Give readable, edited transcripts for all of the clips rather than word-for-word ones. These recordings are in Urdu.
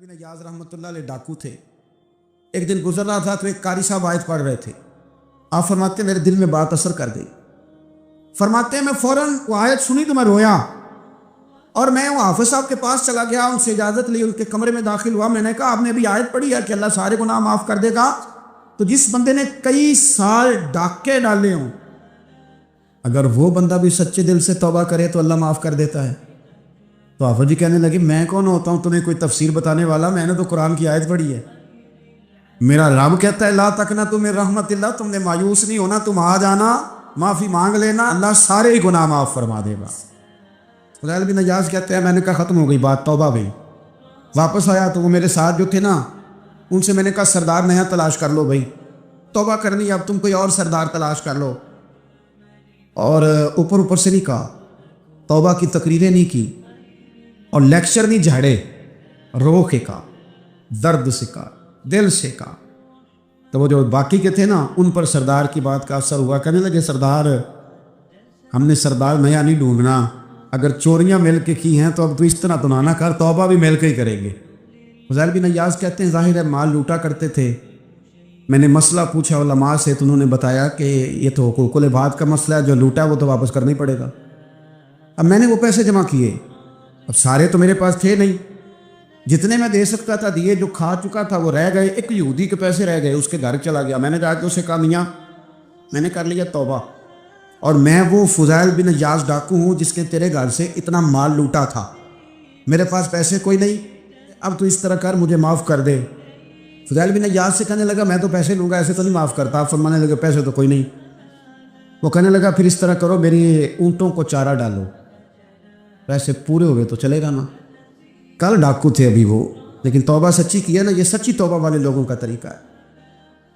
بن ایاز رحمۃ اللہ علیہ ڈاکو تھے. ایک دن گزر رہا تھا تو ایک قاری صاحب آیت پڑھ رہے تھے. آپ فرماتے ہیں میرے دل میں بات اثر کر گئی. فرماتے ہیں میں فوراً وہ آیت سنی تو میں رویا اور میں وہ حافظ صاحب کے پاس چلا گیا, ان سے اجازت لی, ان کے کمرے میں داخل ہوا. میں نے کہا آپ نے ابھی آیت پڑھی ہے کہ اللہ سارے گناہ معاف کر دے گا, تو جس بندے نے کئی سال ڈاکے ڈالے ہوں اگر وہ بندہ بھی سچے دل سے توبہ کرے تو اللہ معاف کر دیتا ہے. تو حافظ جی کہنے لگے میں کون ہوتا ہوں تمہیں کوئی تفسیر بتانے والا, میں نے تو قرآن کی آیت پڑھی ہے. میرا رب کہتا ہے لا تقنطوا من رحمت اللہ, تم نے مایوس نہیں ہونا, تم آ جانا معافی مانگ لینا, اللہ سارے ہی گناہ معاف فرما دے گا. فضیل بن ایاز کہتے ہیں میں نے کہا ختم ہو گئی بات, توبہ گئی. واپس آیا تو وہ میرے ساتھ جو تھے نا ان سے میں نے کہا سردار نیا تلاش کر لو بھائی, توبہ کرنی اب تم کوئی اور سردار تلاش کر لو. اور اوپر سے نہیں کہا, توبہ کی تقریریں نہیں کی اور لیکچر نہیں جھاڑے, رو کے کہا, درد سے کہا, دل سے کہا. تو وہ جو باقی کے تھے نا ان پر سردار کی بات کا اثر ہوا. کہنے لگے سردار ہم نے سردار نیا نہیں ڈھونڈنا, اگر چوریاں مل کے کی ہیں تو اب تو اس طرح تو نہ کر, توبہ بھی مل کے ہی کریں گے. فضیل بن ایاز کہتے ہیں ظاہر ہے مال لوٹا کرتے تھے. میں نے مسئلہ پوچھا علماء سے تو انہوں نے بتایا کہ یہ تو حقوق العباد کا مسئلہ ہے, جو لوٹا وہ تو واپس کرنا ہی پڑے گا. اب میں نے وہ پیسے جمع کیے, اب سارے تو میرے پاس تھے نہیں, جتنے میں دے سکتا تھا دیے, جو کھا چکا تھا وہ رہ گئے. ایک یہودی کے پیسے رہ گئے, اس کے گھر چلا گیا. میں نے جا کے اسے کہا میاں میں نے کر لیا توبہ, اور میں وہ فضیل بن ایاز ڈاکو ہوں جس کے تیرے گھر سے اتنا مال لوٹا تھا. میرے پاس پیسے کوئی نہیں, اب تو اس طرح کر مجھے معاف کر دے. فضیل بن ایاز سے کہنے لگا میں تو پیسے لوں گا, ایسے تو نہیں معاف کرتا. آپ فرمانے لگے پیسے تو کوئی نہیں. وہ کہنے لگا پھر اس طرح کرو میری اونٹوں کو چارہ ڈالو, پیسے پورے ہوئے تو چلے گا نا. کل ڈاکو تھے ابھی وہ, لیکن توبہ سچی کیا نا, یہ سچی توبہ والے لوگوں کا طریقہ ہے.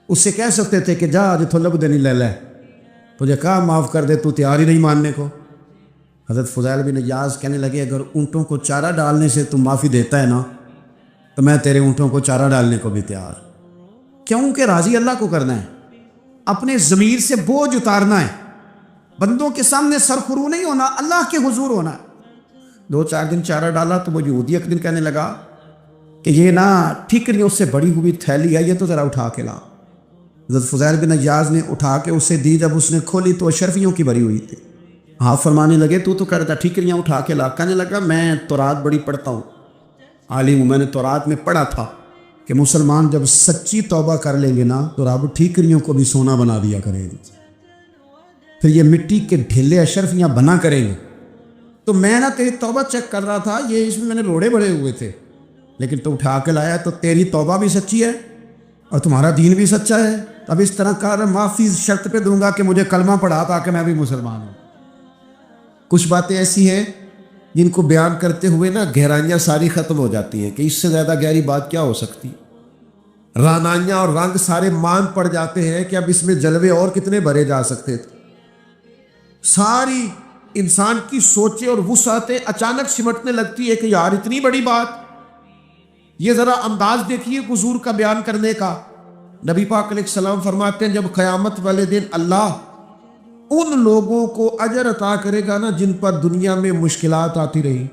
اس سے کہہ سکتے تھے کہ جا آج تھلب دینی لے لے, تجھے کہا معاف کر دے, تو تیار ہی نہیں ماننے کو. حضرت فضیل بن ایاز کہنے لگے اگر اونٹوں کو چارہ ڈالنے سے تم معافی دیتا ہے نا تو میں تیرے اونٹوں کو چارہ ڈالنے کو بھی تیار. کیونکہ راضی اللہ کو کرنا ہے, اپنے ضمیر سے بوجھ اتارنا ہے, بندوں کے سامنے سرخرو نہیں ہونا, اللہ کے حضور ہونا ہے. 2-4 دن چارہ ڈالا تو وہ یہودی ایک دن کہنے لگا کہ یہ نا ٹھیکریوں سے بڑی ہوئی تھیلی ہے, یہ تو ذرا اٹھا کے لا. حضرت فضیل بن ایاز نے اٹھا کے اسے دی, جب اس نے کھولی تو اشرفیوں کی بھری ہوئی تھی. آپ فرمانے لگے تو کرتا ٹھیکریاں اٹھا کے لا. کہنے لگا میں تورات بڑی پڑھتا ہوں, عالم ہوں, میں نے تورات میں پڑھا تھا کہ مسلمان جب سچی توبہ کر لیں گے نا تو رب ٹھیکریوں کو بھی سونا بنا دیا کریں گے, پھر یہ مٹی کے ڈھیلے اشرفیاں بنا کریں گے. تو میں نا تیری توبہ چیک کر رہا تھا, یہ اس میں نے روڑے بڑے ہوئے تھے, لیکن تو اٹھا کے لایا تو تیری توبہ بھی سچی ہے اور تمہارا دین بھی سچا ہے. اب اس طرح کر, معافی شرط پہ دوں گا کہ مجھے کلمہ پڑھا تاکہ میں بھی مسلمان ہوں. کچھ باتیں ایسی ہیں جن کو بیان کرتے ہوئے نا گہرائیاں ساری ختم ہو جاتی ہیں کہ اس سے زیادہ گہری بات کیا ہو سکتی. رانائیاں اور رنگ سارے مان پڑ جاتے ہیں کہ اب اس میں جلوے اور کتنے بھرے جا سکتے تھے. ساری انسان کی سوچیں اور وسعتیں اچانک سمٹنے لگتی ہے کہ یار اتنی بڑی بات. یہ ذرا انداز دیکھیے حضور کا بیان کرنے کا. نبی پاک علیہ السلام فرماتے ہیں جب قیامت والے دن اللہ ان لوگوں کو اجر عطا کرے گا نا جن پر دنیا میں مشکلات آتی رہی,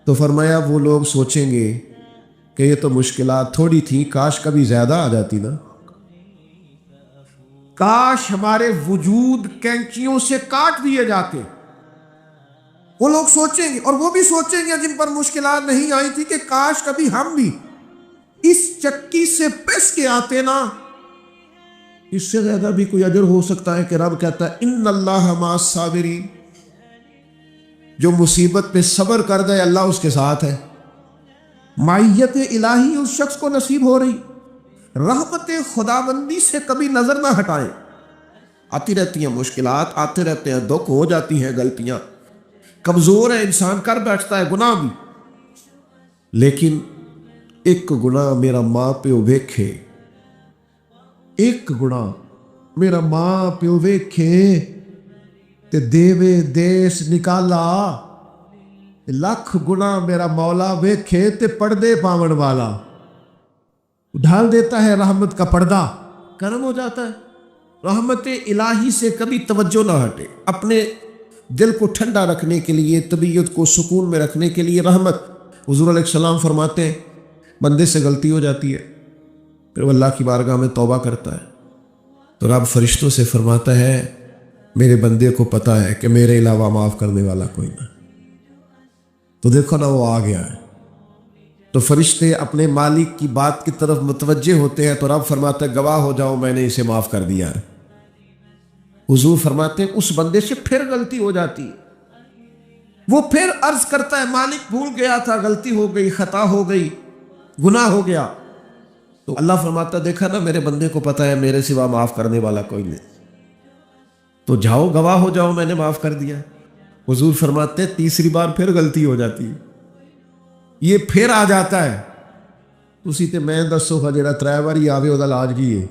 تو فرمایا وہ لوگ سوچیں گے کہ یہ تو مشکلات تھوڑی تھی, کاش کبھی زیادہ آ جاتی نا, کاش ہمارے وجود کینچیوں سے کاٹ دیے جاتے. وہ لوگ سوچیں گے, اور وہ بھی سوچیں گے جن پر مشکلات نہیں آئی تھی کہ کاش کبھی ہم بھی اس چکی سے پس کے آتے نا. اس سے زیادہ بھی کوئی اجر ہو سکتا ہے کہ رب کہتا ہے ان اللہ مع الصابرین, جو مصیبت پہ صبر کر دے اللہ اس کے ساتھ ہے. معیت الہی اس شخص کو نصیب ہو رہی, رحمت خداوندی سے کبھی نظر نہ ہٹائیں. آتی رہتی ہیں مشکلات, آتے رہتے ہیں دکھ, ہو جاتی ہیں غلطیاں, کمزور ہے انسان, کر بیٹھتا ہے گناہ بھی, لیکن ایک گناہ میرا ماں پیو ویکھے, ایک گناہ میرا ماں پیو ویکھے تے دیوے دیس نکالا, لکھ گناہ میرا مولا ویکھے تے پردے پاون والا. ڈھال دیتا ہے رحمت کا پردہ, کرم ہو جاتا ہے. رحمت الہی سے کبھی توجہ نہ ہٹے. اپنے دل کو ٹھنڈا رکھنے کے لیے, طبیعت کو سکون میں رکھنے کے لیے رحمت حضور علیہ السلام فرماتے ہیں بندے سے غلطی ہو جاتی ہے، پھر وہ اللہ کی بارگاہ میں توبہ کرتا ہے تو رب فرشتوں سے فرماتا ہے میرے بندے کو پتہ ہے کہ میرے علاوہ معاف کرنے والا کوئی نہ۔ تو دیکھو نا وہ آ گیا ہے، تو فرشتے اپنے مالک کی بات کی طرف متوجہ ہوتے ہیں تو رب فرماتا ہے گواہ ہو جاؤ میں نے اسے معاف کر دیا ہے۔ حضور فرماتے ہیں اس بندے سے پھر غلطی ہو جاتی ہے، وہ پھر عرض کرتا ہے مالک بھول گیا تھا، غلطی ہو گئی، خطا ہو گئی، گناہ ہو گیا، تو اللہ فرماتا دیکھا نا میرے بندے کو پتہ ہے میرے سوا معاف کرنے والا کوئی نہیں، تو جاؤ گواہ ہو جاؤ میں نے معاف کر دیا۔ حضور فرماتے ہیں تیسری بار پھر غلطی ہو جاتی ہے، یہ پھر آ جاتا ہے، تسی تے میں دسو کہ جڑا 3 واری آوے وہ علاج کی ہے؟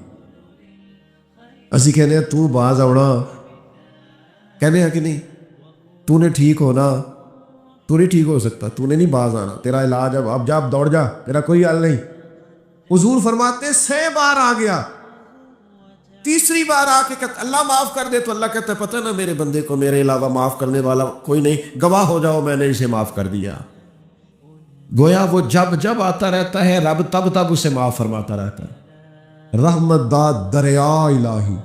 اسی کہنے ہیں تو باز آنا، کہنے ہیں کہ نہیں تو نے ٹھیک ہونا، تو نہیں ٹھیک ہو سکتا، تو نے نہیں باز آنا، تیرا علاج اب جا، اب دوڑ جا، تیرا کوئی حل نہیں۔ حضور فرماتے ہیں 6 بار آ گیا، تیسری بار آ کے کہتا اللہ معاف کر دے، تو اللہ کہتا ہے پتہ نا میرے بندے کو میرے علاوہ معاف کرنے والا کوئی نہیں، گواہ ہو جاؤ میں نے اسے معاف کر دیا۔ گویا وہ جب جب آتا رہتا ہے رب تب تب اسے معاف فرماتا رہتا ہے۔ رحمت داد دریا الہی،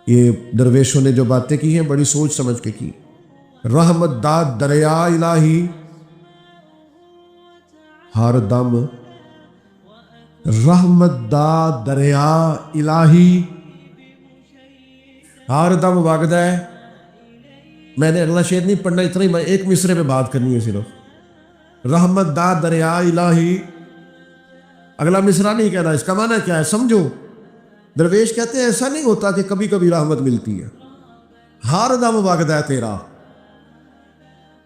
یہ درویشوں نے جو باتیں کی ہیں بڑی سوچ سمجھ کے کی۔ رحمت داد دریا الہی ہر دم، رحمت دا دریا الہی ہر دم وگدا ہے۔ میں نے اگلا شعر نہیں پڑھنا، اتنا ہی میں ایک مصرے پہ بات کرنی ہے صرف۔ رحمت دا دریا الہی، اگلا مصرع نہیں کہنا، اس کا معنی کیا ہے سمجھو۔ درویش کہتے ہیں ایسا نہیں ہوتا کہ کبھی کبھی رحمت ملتی ہے، ہر دم وگدا ہے تیرا۔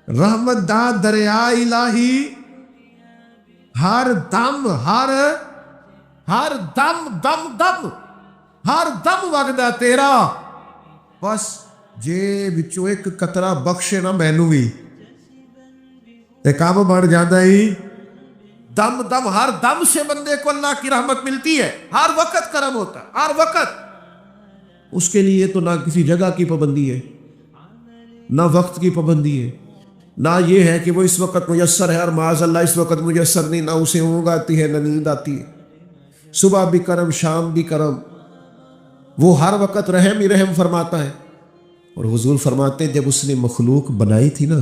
رحمت دا دریا الہی ہر دم، ہر دم دم دم ہر دم وگدا تیرا، بس جے وچوں ایک قطرہ بخشے نہ مینوں بھی تے کام بن جاتا ہی۔ دم دم، ہر دم سے بندے کو اللہ کی رحمت ملتی ہے، ہر وقت کرم ہوتا ہے، ہر وقت۔ اس کے لیے تو نہ کسی جگہ کی پابندی ہے، نہ وقت کی پابندی ہے، نہ یہ ہے کہ وہ اس وقت میسر ہے اور معاذ اللہ اس وقت میسر نہیں، نہ اسے اونگ آتی ہے نہ نیند آتی ہے۔ صبح بھی کرم شام بھی کرم، وہ ہر وقت رحم ہی رحم فرماتا ہے۔ اور حضور فرماتے ہیں جب اس نے مخلوق بنائی تھی نا،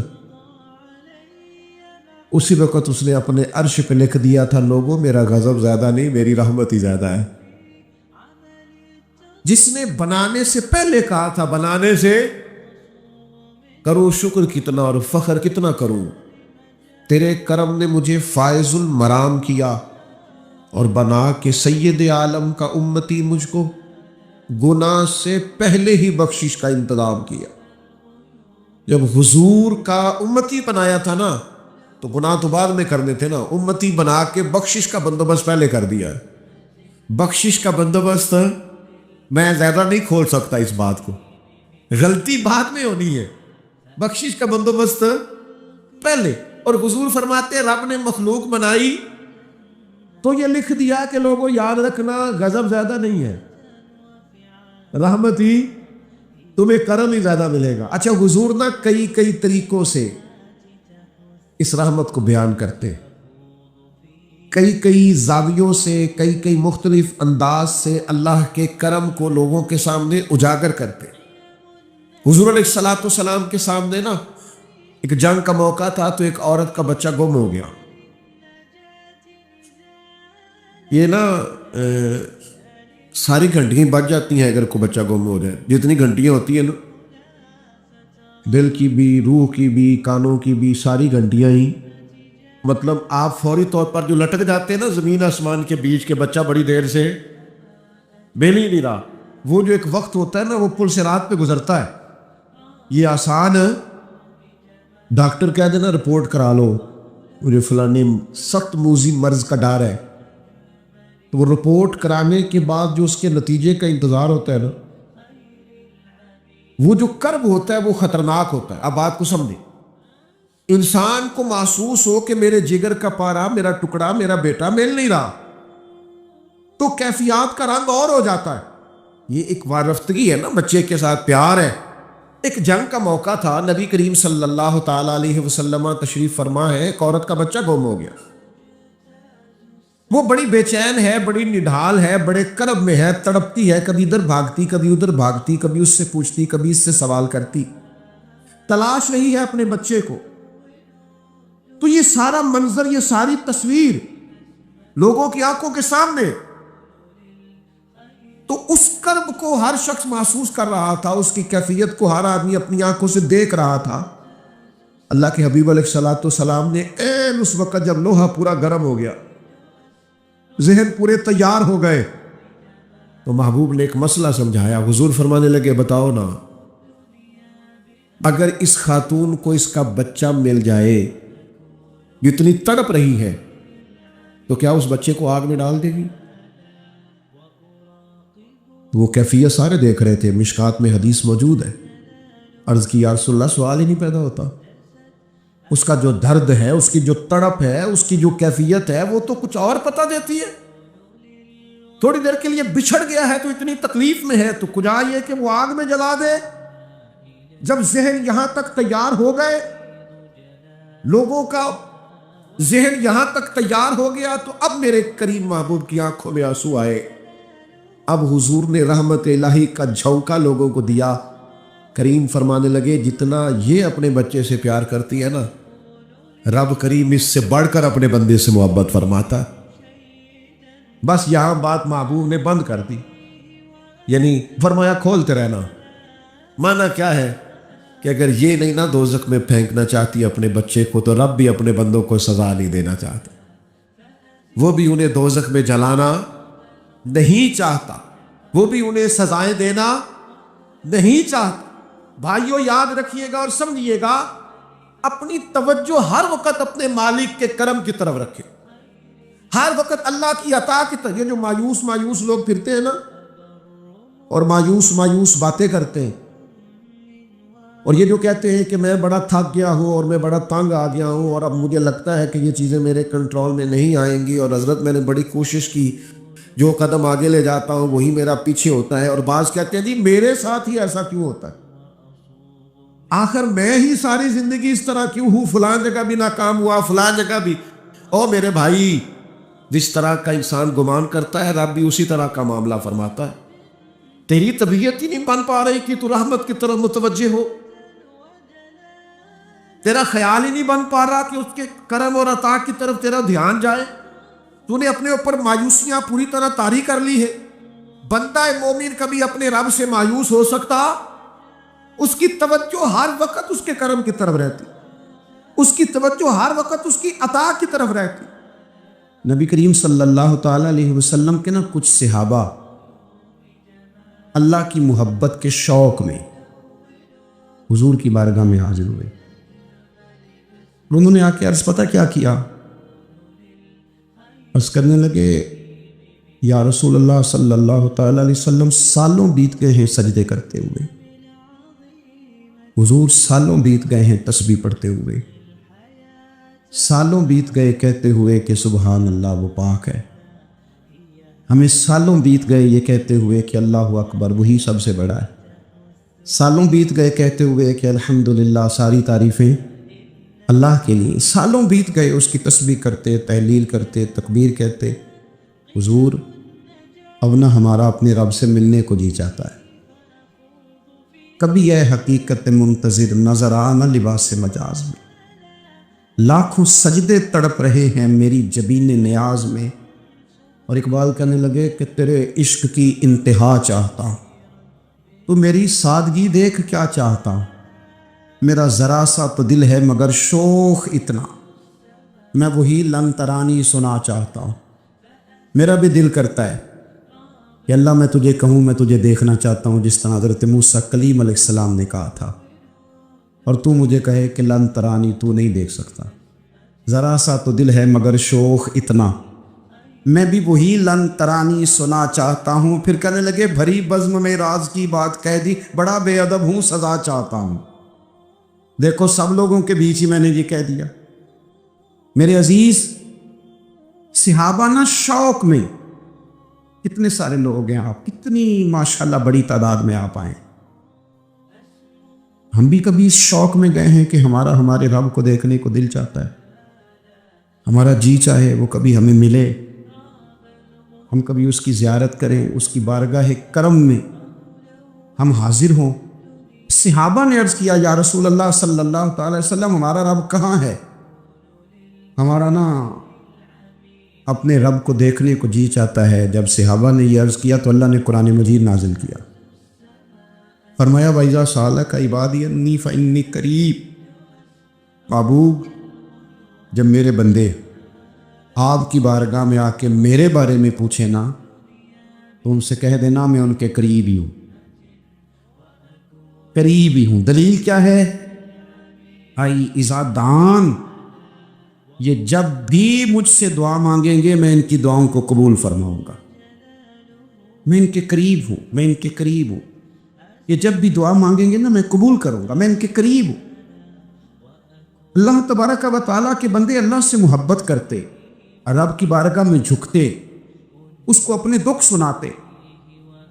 اسی وقت اس نے اپنے عرش پہ لکھ دیا تھا لوگوں میرا غضب زیادہ نہیں میری رحمت ہی زیادہ ہے۔ جس نے بنانے سے پہلے کہا تھا بنانے سے کرو شکر کتنا اور فخر کتنا کروں، تیرے کرم نے مجھے فائز المرام کیا اور بنا کے سید عالم کا امتی مجھ کو گناہ سے پہلے ہی بخشش کا انتظام کیا۔ جب حضور کا امتی بنایا تھا نا تو گناہ تو بعد میں کرنے تھے نا، امتی بنا کے بخشش کا بندوبست پہلے کر دیا۔ بخشش کا بندوبست میں زیادہ نہیں کھول سکتا اس بات کو، غلطی بعد میں ہونی ہے، بخشش کا بندوبست پہلے۔ اور حضور فرماتے رب نے مخلوق بنائی تو یہ لکھ دیا کہ لوگوں یاد رکھنا غضب زیادہ نہیں ہے، رحمت ہی، تمہیں کرم ہی زیادہ ملے گا۔ اچھا حضور نا کئی طریقوں سے اس رحمت کو بیان کرتے، کئی زاویوں سے، کئی مختلف انداز سے اللہ کے کرم کو لوگوں کے سامنے اجاگر کرتے۔ حضور علیہ الصلوۃ والسلام کے سامنے نا ایک جنگ کا موقع تھا تو ایک عورت کا بچہ گم ہو گیا۔ یہ نا ساری گھنٹیاں بج جاتی ہیں اگر کوئی بچہ گم ہو جائے، جتنی گھنٹیاں ہوتی ہیں نا، دل کی بھی، روح کی بھی، کانوں کی بھی، ساری گھنٹیاں ہی، مطلب آپ فوری طور پر جو لٹک جاتے ہیں نا زمین آسمان کے بیچ کے، بچہ بڑی دیر سے بیل ہی نہیں رہا، وہ جو ایک وقت ہوتا ہے نا وہ پل صراط پہ گزرتا ہے۔ یہ آسان ڈاکٹر کہہ دینا رپورٹ کرا لو مجھے فلانی سخت موذی مرض کا ڈر ہے، تو وہ رپورٹ کرانے کے بعد جو اس کے نتیجے کا انتظار ہوتا ہے نا، وہ جو کرب ہوتا ہے وہ خطرناک ہوتا ہے۔ اب بات کو سمجھیں، انسان کو محسوس ہو کہ میرے جگر کا پارا، میرا ٹکڑا، میرا بیٹا مل نہیں رہا، تو کیفیات کا رنگ اور ہو جاتا ہے۔ یہ ایک وارفتگی ہے نا، بچے کے ساتھ پیار ہے، ایک جنگ کا موقع تھا، نبی کریم صلی اللہ تعالیٰ علیہ وسلم تشریف فرما ہے، ایک عورت کا بچہ گم ہو گیا. وہ بڑی بے چین ہے، بڑی نڈھال ہے، بڑے کرب میں ہے، تڑپتی ہے، کبھی ادھر بھاگتی کبھی ادھر بھاگتی، کبھی اس سے پوچھتی کبھی اس سے سوال کرتی، تلاش رہی ہے اپنے بچے کو. تو یہ سارا منظر، یہ ساری تصویر لوگوں کی آنکھوں کے سامنے، تو اس کرب کو ہر شخص محسوس کر رہا تھا، اس کی کیفیت کو ہر آدمی اپنی آنکھوں سے دیکھ رہا تھا. اللہ کے حبیب علیہ الصلوۃ والسلام نے عین اس وقت جب لوہا پورا گرم ہو گیا، ذہن پورے تیار ہو گئے، تو محبوب نے ایک مسئلہ سمجھایا. حضور فرمانے لگے بتاؤ نا، اگر اس خاتون کو اس کا بچہ مل جائے، جتنی تڑپ رہی ہے، تو کیا اس بچے کو آگ میں ڈال دے گی؟ وہ کیفیت سارے دیکھ رہے تھے، مشکات میں حدیث موجود ہے. عرض کی یا رسول اللہ، سوال ہی نہیں پیدا ہوتا. اس کا جو درد ہے، اس کی جو تڑپ ہے، اس کی جو کیفیت ہے، وہ تو کچھ اور پتہ دیتی ہے. تھوڑی دیر کے لیے بچھڑ گیا ہے تو اتنی تکلیف میں ہے، تو کجا یہ کہ وہ آگ میں جلا دے. جب ذہن یہاں تک تیار ہو گئے، لوگوں کا ذہن یہاں تک تیار ہو گیا، تو اب میرے کریم محبوب کی آنکھوں میں آنسو آئے. اب حضور نے رحمت الہی کا جھونکا لوگوں کو دیا. کریم فرمانے لگے جتنا یہ اپنے بچے سے پیار کرتی ہے نا، رب کریم اس سے بڑھ کر اپنے بندے سے محبت فرماتا. بس یہاں بات محبوب نے بند کر دی، یعنی فرمایا کھولتے رہنا. مانا کیا ہے کہ اگر یہ نہیں نا دوزخ میں پھینکنا چاہتی اپنے بچے کو، تو رب بھی اپنے بندوں کو سزا نہیں دینا چاہتا، وہ بھی انہیں دوزخ میں جلانا نہیں چاہتا، وہ بھی انہیں سزائیں دینا نہیں چاہتا. بھائیو یاد رکھیے گا اور سمجھیے گا، اپنی توجہ ہر وقت اپنے مالک کے کرم کی طرف رکھے، ہر وقت اللہ کی عطا کی طرف. یہ جو مایوس لوگ پھرتے ہیں نا، اور مایوس باتیں کرتے ہیں، اور یہ جو کہتے ہیں کہ میں بڑا تھک گیا ہوں اور میں بڑا تنگ آ گیا ہوں، اور اب مجھے لگتا ہے کہ یہ چیزیں میرے کنٹرول میں نہیں آئیں گی، اور حضرت میں نے بڑی کوشش کی، جو قدم آگے لے جاتا ہوں وہی میرا پیچھے ہوتا ہے. اور بعض کہتے ہیں جی میرے ساتھ ہی ایسا کیوں ہوتا ہے، آخر میں ہی ساری زندگی اس طرح کیوں ہوں، فلان جگہ بھی ناکام ہوا، فلان جگہ بھی. او میرے بھائی، جس طرح کا انسان گمان کرتا ہے، رب بھی اسی طرح کا معاملہ فرماتا ہے. تیری طبیعت ہی نہیں بن پا رہی کہ تو رحمت کی طرف متوجہ ہو، تیرا خیال ہی نہیں بن پا رہا کہ اس کے کرم اور عطا کی طرف تیرا دھیان جائے. تو نے اپنے اوپر مایوسیاں پوری طرح طاری کر لی ہے. بندہ مومن کبھی اپنے رب سے مایوس ہو سکتا؟ اس کی توجہ ہر وقت اس کے کرم کی طرف رہتی، اس کی توجہ ہر وقت اس کی عطا کی طرف رہتی. نبی کریم صلی اللہ تعالی علیہ وسلم کے کچھ صحابہ اللہ کی محبت کے شوق میں حضور کی بارگاہ میں حاضر ہوئے. انہوں نے آ کے عرض پتہ کیا کیا؟ عرض کرنے لگے یا رسول اللہ صلی اللہ تعالی علیہ وسلم، سالوں بیت گئے ہیں سجدے کرتے ہوئے، حضور سالوں بیت گئے ہیں تسبیح پڑھتے ہوئے، سالوں بیت گئے کہتے ہوئے کہ سبحان اللہ وہ پاک ہے، ہمیں سالوں بیت گئے یہ کہتے ہوئے کہ اللہ اکبر وہی سب سے بڑا ہے، سالوں بیت گئے کہتے ہوئے کہ الحمدللہ ساری تعریفیں اللہ کے لیے، سالوں بیت گئے اس کی تسبیح کرتے، تحلیل کرتے، تکبیر کہتے. حضور اب نہ ہمارا اپنے رب سے ملنے کو جی چاہتا ہے. کبھی اے حقیقت منتظر نظر آنا لباس مجاز میں، لاکھوں سجدے تڑپ رہے ہیں میری جبین نیاز میں. اور اقبال کہنے لگے کہ تیرے عشق کی انتہا چاہتا ہوں، تو میری سادگی دیکھ کیا چاہتا ہوں، میرا ذرا سا تو دل ہے مگر شوق اتنا، میں وہی لن ترانی سنا چاہتا ہوں. میرا بھی دل کرتا ہے کہ اللہ میں تجھے کہوں، میں تجھے دیکھنا چاہتا ہوں جس طرح حضرت موسیٰ کلیم علیہ السلام نے کہا تھا، اور تو مجھے کہے کہ لن ترانی تو نہیں دیکھ سکتا، ذرا سا تو دل ہے مگر شوق اتنا، میں بھی وہی لن ترانی سنا چاہتا ہوں. پھر کہنے لگے بھری بزم میں راز کی بات کہہ دی، بڑا بے ادب ہوں سزا چاہتا ہوں. دیکھو سب لوگوں کے بیچ ہی میں نے یہ کہہ دیا. میرے عزیز صحابہ نا شوق میں، کتنے سارے لوگ ہیں آپ، کتنی ماشاءاللہ بڑی تعداد میں آپ آئیں، ہم بھی کبھی اس شوق میں گئے ہیں کہ ہمارے رب کو دیکھنے کو دل چاہتا ہے، ہمارا جی چاہے وہ کبھی ہمیں ملے، ہم کبھی اس کی زیارت کریں، اس کی بارگاہ کرم میں ہم حاضر ہوں۔ صحابہ نے عرض کیا یا رسول اللہ صلی اللہ تعالی وسلم ہمارا رب کہاں ہے؟ ہمارا نا اپنے رب کو دیکھنے کو جی چاہتا ہے۔ جب صحابہ نے یہ عرض کیا تو اللہ نے قرآن مجید نازل کیا، فرمایا وَإِذَا سَأَلَكَ عِبَادِي عَنِّي فَإِنِّي قَرِيبٌ، محبوب جب میرے بندے آپ کی بارگاہ میں آ کے میرے بارے میں پوچھیں نا تو ان سے کہہ دینا میں ان کے قریب ہی ہوں، قریب ہی ہوں۔ دلیل کیا ہے؟ آئی اذا دان، یہ جب بھی مجھ سے دعا مانگیں گے میں ان کی دعاؤں کو قبول فرماؤں گا، میں ان کے قریب ہوں، میں ان کے قریب ہوں۔ یہ جب بھی دعا مانگیں گے نا میں قبول کروں گا، میں ان کے قریب ہوں۔ اللہ تبارک و تعالیٰ کے بندے اللہ سے محبت کرتے، رب کی بارگاہ میں جھکتے، اس کو اپنے دکھ سناتے،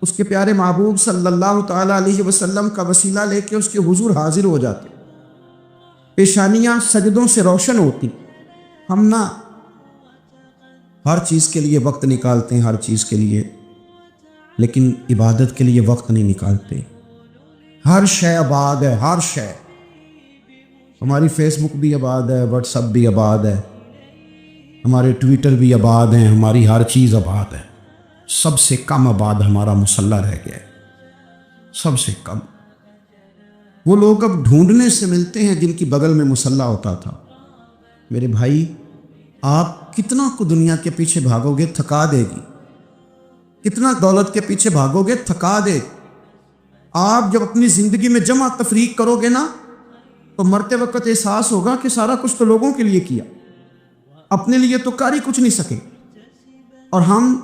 اس کے پیارے محبوب صلی اللہ تعالیٰ علیہ وسلم کا وسیلہ لے کے اس کے حضور حاضر ہو جاتے، پیشانیاں سجدوں سے روشن ہوتی۔ ہم نا ہر چیز کے لیے وقت نکالتے ہیں، ہر چیز کے لیے، لیکن عبادت کے لیے وقت نہیں نکالتے۔ ہر شے آباد ہے، ہر شے، ہماری فیس بک بھی آباد ہے، واٹس ایپ بھی آباد ہے، ہمارے ٹویٹر بھی آباد ہیں، ہماری ہر چیز آباد ہے۔ سب سے کم آباد ہمارا مصلی رہ گیا ہے، سب سے کم۔ وہ لوگ اب ڈھونڈنے سے ملتے ہیں جن کی بغل میں مصلی ہوتا تھا۔ میرے بھائی آپ کتنا کو دنیا کے پیچھے بھاگو گے تھکا دے گی، کتنا دولت کے پیچھے بھاگو گے تھکا دے۔ آپ جب اپنی زندگی میں جمع تفریق کرو گے نا تو مرتے وقت احساس ہوگا کہ سارا کچھ تو لوگوں کے لیے کیا، اپنے لیے تو کر ہی کچھ نہیں سکے۔ اور ہم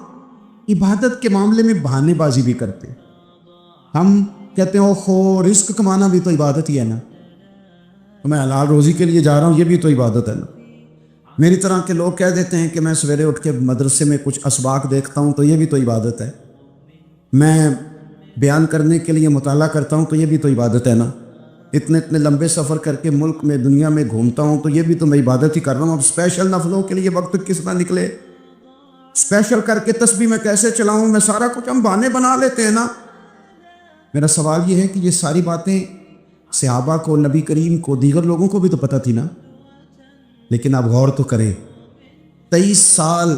عبادت کے معاملے میں بہانے بازی بھی کرتے، ہم کہتے ہیں اوہ رزق کمانا بھی تو عبادت ہی ہے نا، تو میں حلال روزی کے لیے جا رہا ہوں، یہ بھی تو عبادت ہے نا۔ میری طرح کے لوگ کہہ دیتے ہیں کہ میں سویرے اٹھ کے مدرسے میں کچھ اسباق دیکھتا ہوں تو یہ بھی تو عبادت ہے، میں بیان کرنے کے لیے مطالعہ کرتا ہوں تو یہ بھی تو عبادت ہے نا، اتنے لمبے سفر کر کے ملک میں دنیا میں گھومتا ہوں تو یہ بھی تو میں عبادت ہی کر رہا ہوں۔ اب اسپیشل نفلوں کے لیے وقت کس طرح نکلے، اسپیشل کر کے تسبیح میں کیسے چلاؤں، میں سارا کچھ ہم بہانے بنا لیتے ہیں نا۔ میرا سوال یہ ہے کہ یہ ساری باتیں صحابہ کو، نبی کریم کو، دیگر لوگوں کو بھی تو پتہ تھی نا، لیکن آپ غور تو کریں 23 سال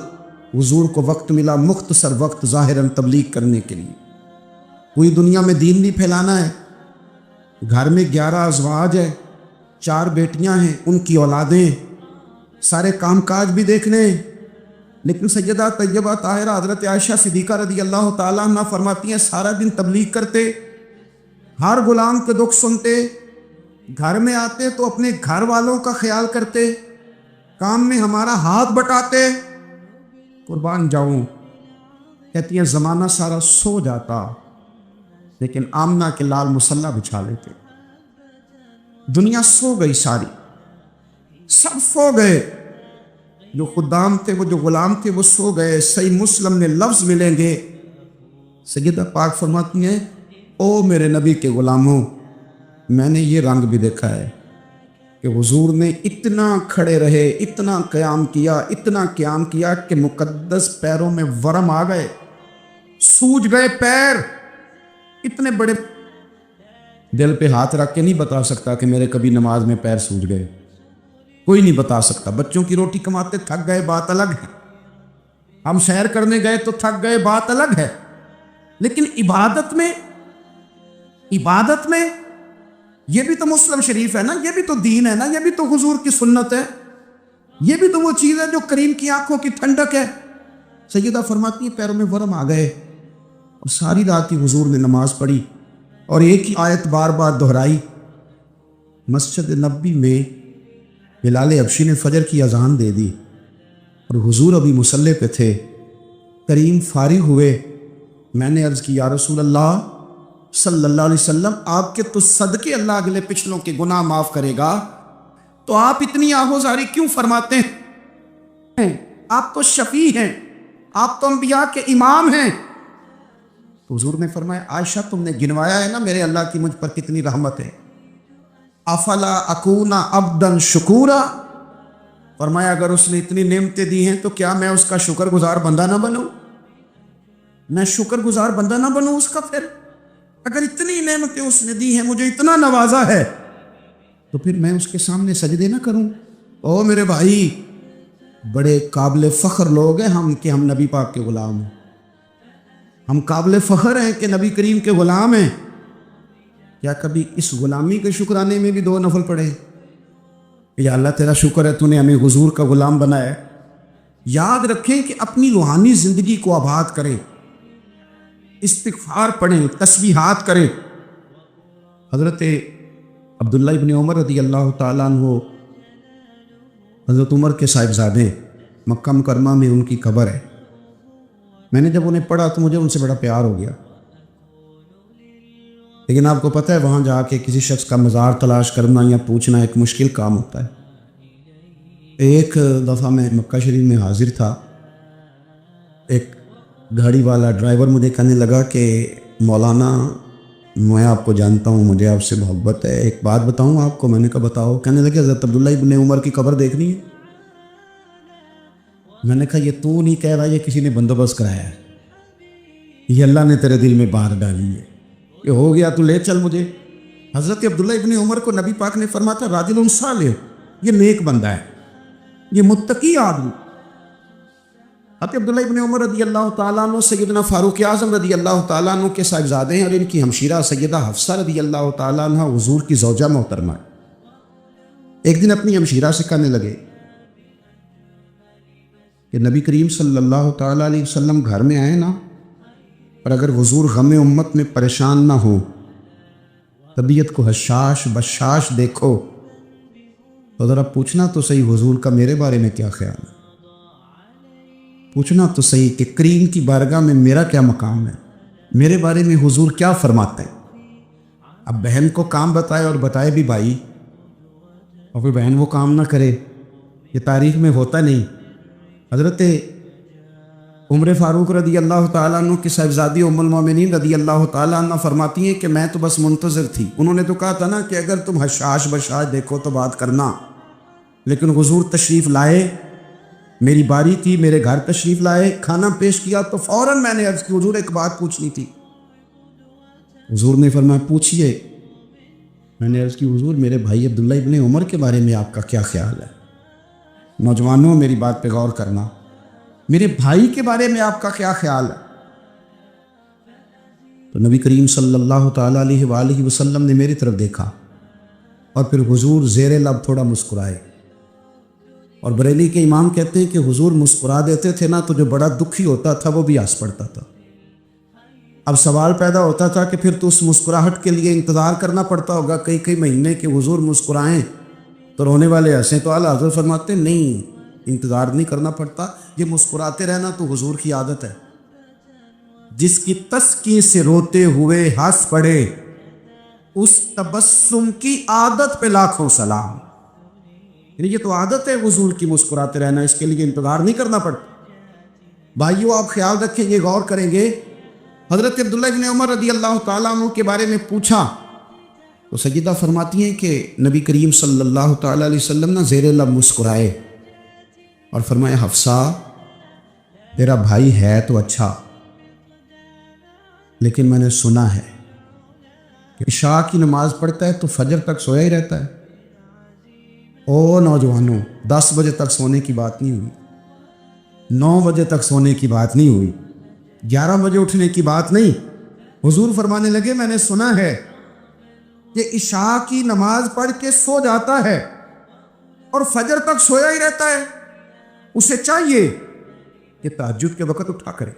حضور کو وقت ملا، مختصر وقت ظاہراً تبلیغ کرنے کے لیے، پوری دنیا میں دین نہیں پھیلانا ہے۔ گھر میں 11 ازواج ہے، 4 بیٹیاں ہیں، ان کی اولادیں، سارے کام کاج بھی دیکھنے، لیکن سیدہ طیبہ طاہرہ حضرت عائشہ صدیقہ رضی اللہ تعالیٰ عنہ فرماتی ہیں سارا دن تبلیغ کرتے، ہر غلام کے دکھ سنتے، گھر میں آتے تو اپنے گھر والوں کا خیال کرتے، کام میں ہمارا ہاتھ بٹاتے۔ قربان جاؤں، کہتی ہیں زمانہ سارا سو جاتا لیکن آمنہ کے لال مصلی بچھا لیتے۔ دنیا سو گئی، ساری سب سو گئے، جو خدام تھے، وہ جو غلام تھے وہ سو گئے۔ صحیح مسلم میں لفظ ملیں گے، سیدہ پاک فرماتی ہیں او میرے نبی کے غلاموں، میں نے یہ رنگ بھی دیکھا ہے کہ حضور نے اتنا کھڑے رہے، اتنا قیام کیا، اتنا قیام کیا کہ مقدس پیروں میں ورم آ گئے، سوج گئے پیر اتنے بڑے۔ دل پہ ہاتھ رکھ کے نہیں بتا سکتا کہ میرے کبھی نماز میں پیر سوج گئے، کوئی نہیں بتا سکتا۔ بچوں کی روٹی کماتے تھک گئے بات الگ ہے، ہم سیر کرنے گئے تو تھک گئے بات الگ ہے، لیکن عبادت میں یہ بھی تو مسلم شریف ہے نا، یہ بھی تو دین ہے نا، یہ بھی تو حضور کی سنت ہے، یہ بھی تو وہ چیز ہے جو کریم کی آنکھوں کی ٹھنڈک ہے۔ سیدہ فرماتی ہیں پیروں میں ورم آ گئے، اور ساری رات ہی حضور نے نماز پڑھی اور ایک ہی آیت بار بار دہرائی۔ مسجد نبوی میں بلال حبشی نے فجر کی اذان دے دی اور حضور ابھی مصلی پہ تھے، کریم فارغ ہوئے۔ میں نے عرض کی یا رسول اللہ صلی اللہ علیہ وسلم، آپ کے تو صدقے اللہ اگلے پچھلوں کے گناہ معاف کرے گا، تو آپ اتنی آہوزاری کیوں فرماتے ہیں؟ آپ تو شفیع ہیں، آپ تو انبیاء کے امام ہیں۔ تو حضور نے فرمایا عائشہ تم نے گنوایا ہے نا میرے اللہ کی مجھ پر کتنی رحمت ہے، افلا اکونا عبدن شکورا، فرمایا اگر اس نے اتنی نعمتیں دی ہیں تو کیا میں اس کا شکر گزار بندہ نہ بنوں؟ میں شکر گزار بندہ نہ بنوں اس کا؟ پھر اگر اتنی نعمتیں اس نے دی ہیں، مجھے اتنا نوازا ہے، تو پھر میں اس کے سامنے سجدے نہ کروں؟ او میرے بھائی، بڑے قابل فخر لوگ ہیں ہم کہ ہم نبی پاک کے غلام ہیں. ہم قابل فخر ہیں کہ نبی کریم کے غلام ہیں. کیا کبھی اس غلامی کے شکرانے میں بھی 2 نفل پڑھے کہ یا اللہ تیرا شکر ہے تو نے ہمیں حضور کا غلام بنایا ہے؟ یاد رکھیں کہ اپنی روحانی زندگی کو آباد کریں، استغفار پڑھیں، تسبیحات کریں. حضرت عبداللہ ابن عمر رضی اللہ تعالیٰ عنہ حضرت عمر کے صاحبزادے، مکہ مکرمہ میں ان کی قبر ہے. میں نے جب انہیں پڑھا تو مجھے ان سے بڑا پیار ہو گیا. لیکن آپ کو پتہ ہے وہاں جا کے کسی شخص کا مزار تلاش کرنا یا پوچھنا ایک مشکل کام ہوتا ہے. ایک دفعہ میں مکہ شریف میں حاضر تھا، ایک گاڑی والا ڈرائیور مجھے کہنے لگا کہ مولانا میں آپ کو جانتا ہوں، مجھے آپ سے محبت ہے، ایک بات بتاؤں آپ کو. میں نے کہا بتاؤ. کہنے لگے حضرت عبداللہ ابن عمر کی قبر دیکھنی ہے. میں نے کہا یہ تو نہیں کہہ رہا، یہ کسی نے بندوبست کرایا ہے، یہ اللہ نے تیرے دل میں بات ڈالی ہے، یہ ہو گیا تو لے چل مجھے. حضرت عبداللہ ابن عمر کو نبی پاک نے فرمایا تھا راجل صالح، یہ نیک بندہ ہے، یہ متقی آدمی. حضرت عبداللہ ابن عمر رضی اللہ تعالیٰ عنہ سیدنا فاروق اعظم رضی اللہ تعالیٰ عنہ کے صاحبزادے ہیں، اور ان کی ہمشیرہ سیدہ حفصہ رضی اللہ تعالیٰ عنہ حضور کی زوجہ محترمہ ہے. ایک دن اپنی ہمشیرہ سے کہنے لگے کہ نبی کریم صلی اللہ تعالیٰ علیہ وسلم گھر میں آئے نا، اور اگر حضور غم امت میں پریشان نہ ہو، طبیعت کو حشاش بشاش دیکھو، تو ذرا پوچھنا تو صحیح حضور کا میرے بارے میں کیا خیال ہے، پوچھنا تو صحیح کہ کریم کی بارگاہ میں میرا کیا مقام ہے، میرے بارے میں حضور کیا فرماتے ہیں. اب بہن کو کام بتائے اور بتائے بھی بھائی، اور پھر بہن وہ کام نہ کرے، یہ تاریخ میں ہوتا نہیں. حضرت عمر فاروق رضی اللہ تعالیٰ عنہ کی صاحبزادی ام المومنین رضی اللہ تعالیٰ عنہ فرماتی ہیں کہ میں تو بس منتظر تھی. انہوں نے تو کہا تھا نا کہ اگر تم حشاش بشاش دیکھو تو بات کرنا، لیکن حضور تشریف لائے، میری باری تھی، میرے گھر تشریف لائے، کھانا پیش کیا تو فوراً میں نے عرض کی حضور ایک بات پوچھنی تھی. حضور نے فرمایا پوچھئے. میں نے عرض کی حضور میرے بھائی عبداللہ ابن عمر کے بارے میں آپ کا کیا خیال ہے؟ نوجوانوں میری بات پہ غور کرنا، میرے بھائی کے بارے میں آپ کا کیا خیال ہے؟ تو نبی کریم صلی اللہ تعالیٰ علیہ وآلہ وسلم نے میری طرف دیکھا، اور پھر حضور زیر لب تھوڑا مسکرائے. اور بریلی کے امام کہتے ہیں کہ حضور مسکرا دیتے تھے نا تو جو بڑا دکھی ہوتا تھا وہ بھی ہنس پڑتا تھا. اب سوال پیدا ہوتا تھا کہ پھر تو اس مسکراہٹ کے لیے انتظار کرنا پڑتا ہوگا کئی مہینے کہ حضور مسکرائیں تو رونے والے ہنسیں. تو اعلیٰ حضرت فرماتے نہیں، انتظار نہیں کرنا پڑتا، یہ مسکراتے رہنا تو حضور کی عادت ہے. جس کی تسکین سے روتے ہوئے ہنس پڑے، اس تبسم کی عادت پہ لاکھوں سلام. یعنی یہ تو عادت ہے حضور کی مسکراتے رہنا، اس کے لیے انتظار نہیں کرنا پڑتا. بھائیو آپ خیال رکھیں گے، غور کریں گے. حضرت عبداللہ ابن عمر رضی اللہ تعالیٰ عنہ کے بارے میں پوچھا تو سیدہ فرماتی ہیں کہ نبی کریم صلی اللہ تعالیٰ علیہ وسلم نے زیر لب مسکرائے اور فرمایا حفصہ تیرا بھائی ہے تو اچھا، لیکن میں نے سنا ہے کہ عشاء کی نماز پڑھتا ہے تو فجر تک سویا ہی رہتا ہے. او نوجوانوں، 10 بجے تک سونے کی بات نہیں ہوئی، 9 بجے تک سونے کی بات نہیں ہوئی، 11 بجے اٹھنے کی بات نہیں. حضور فرمانے لگے میں نے سنا ہے کہ عشاء کی نماز پڑھ کے سو جاتا ہے اور فجر تک سویا ہی رہتا ہے، اسے چاہیے کہ تہجد کے وقت اٹھا کرے،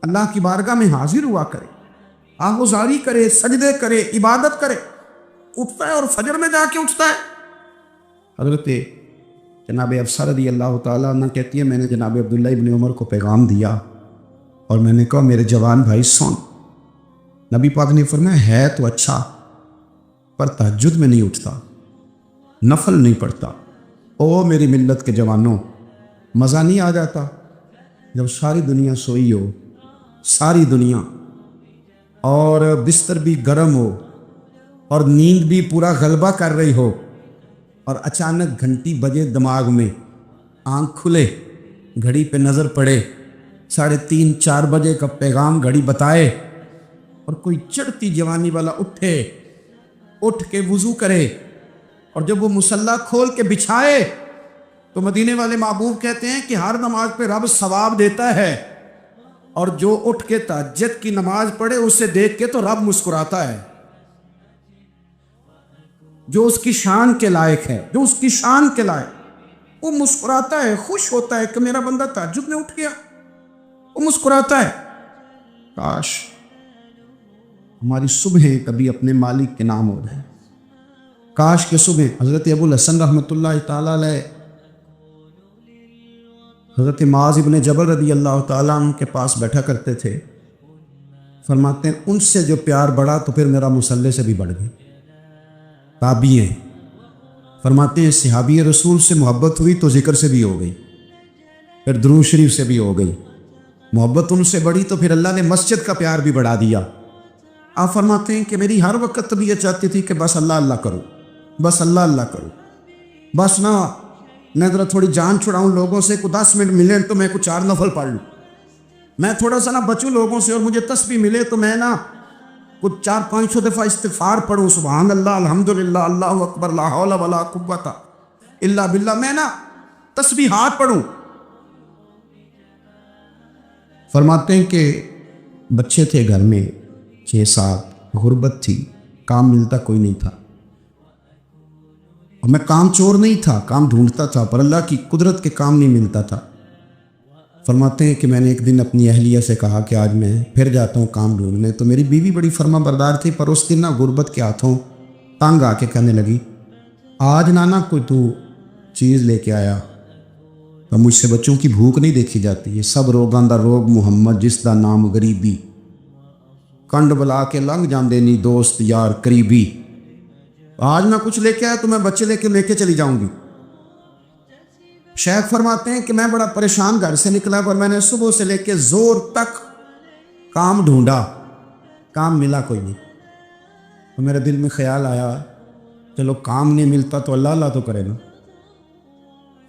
اللہ کی بارگاہ میں حاضر ہوا کرے، آہوزاری کرے، سجدے کرے، عبادت کرے. اٹھتا ہے اور فجر میں جا کے اٹھتا ہے. حضرت جناب حفصہ رضی اللہ تعالیٰ عنہ کہتی ہے میں نے جناب عبداللہ ابن عمر کو پیغام دیا اور میں نے کہا میرے جوان بھائی سن. نبی پاک نے فرمایا ہے تو اچھا، پر تہجد میں نہیں اٹھتا، نفل نہیں پڑھتا. او میری ملت کے جوانوں، مزہ نہیں آ جاتا جب ساری دنیا سوئی ہو، ساری دنیا، اور بستر بھی گرم ہو، اور نیند بھی پورا غلبہ کر رہی ہو اور اچانک گھنٹی بجے دماغ میں، آنکھ کھلے، گھڑی پہ نظر پڑے، 3:30 4 بجے کا پیغام گھڑی بتائے، اور کوئی چڑھتی جوانی والا اٹھ کے وضو کرے، اور جب وہ مصلی کھول کے بچھائے تو مدینے والے محبوب کہتے ہیں کہ ہر نماز پہ رب ثواب دیتا ہے، اور جو اٹھ کے تہجد کی نماز پڑھے اسے دیکھ کے تو رب مسکراتا ہے، جو اس کی شان کے لائق ہے، جو اس کی شان کے لائق، وہ مسکراتا ہے، خوش ہوتا ہے کہ میرا بندہ تہجد میں اٹھ گیا، وہ مسکراتا ہے۔ کاش ہماری صبح کبھی اپنے مالک کے نام ہو جائے، کاش کہ صبح حضرت ابو الحسن رحمۃ اللہ تعالیٰ علیہ حضرت معاذ ابن جبل رضی اللہ تعالیٰ عنہ کے پاس بیٹھا کرتے تھے، فرماتے ہیں ان سے جو پیار بڑھا تو پھر میرا مصلی سے بھی بڑھ گیا۔ تابعی ہیں، فرماتے ہیں صحابی رسول سے محبت ہوئی تو ذکر سے بھی ہو گئی، پھر درود شریف سے بھی ہو گئی، محبت ان سے بڑھی تو پھر اللہ نے مسجد کا پیار بھی بڑھا دیا۔ آپ فرماتے ہیں کہ میری ہر وقت طبیعت چاہتی تھی کہ بس اللہ اللہ کروں، بس اللہ اللہ کروں، بس نہ میں ذرا تھوڑی جان چھڑاؤں لوگوں سے، کو 10 منٹ ملے تو میں 4 نفل پڑھ لوں، میں تھوڑا سا نہ بچوں لوگوں سے، اور مجھے تسبیح ملے تو میں نہ 400-500 دفعہ استغفار پڑھوں، سبحان اللہ، الحمدللہ، اللہ اکبر، لا حول ولا قوت الا باللہ، میں نہ تسبیحات پڑھوں۔ فرماتے ہیں کہ بچے تھے گھر میں 6-7، غربت تھی، کام ملتا کوئی نہیں تھا، اور میں کام چور نہیں تھا، کام ڈھونڈتا تھا، پر اللہ کی قدرت کے کام نہیں ملتا تھا۔ فرماتے ہیں کہ میں نے ایک دن اپنی اہلیہ سے کہا کہ آج میں پھر جاتا ہوں کام ڈھونڈنے، تو میری بیوی بڑی فرما بردار تھی، پر اس دن نہ غربت کے ہاتھوں تنگ آ کے کہنے لگی، آج نانا کوئی تو چیز لے کے آیا، تو مجھ سے بچوں کی بھوک نہیں دیکھی جاتی، یہ سب روگاں دا روگ محمد جس دا نام غریبی، کنڈ بلا کے لنگ جاندے نی دوست یار قریبی، آج میں کچھ لے کے آیا تو میں بچے لے کے چلی جاؤں گی۔ شیخ فرماتے ہیں کہ میں بڑا پریشان گھر سے نکلا، پر میں نے صبح سے لے کے زور تک کام ڈھونڈا، کام ملا کوئی نہیں، تو میرے دل میں خیال آیا چلو کام نہیں ملتا تو اللہ اللہ تو کرے نا،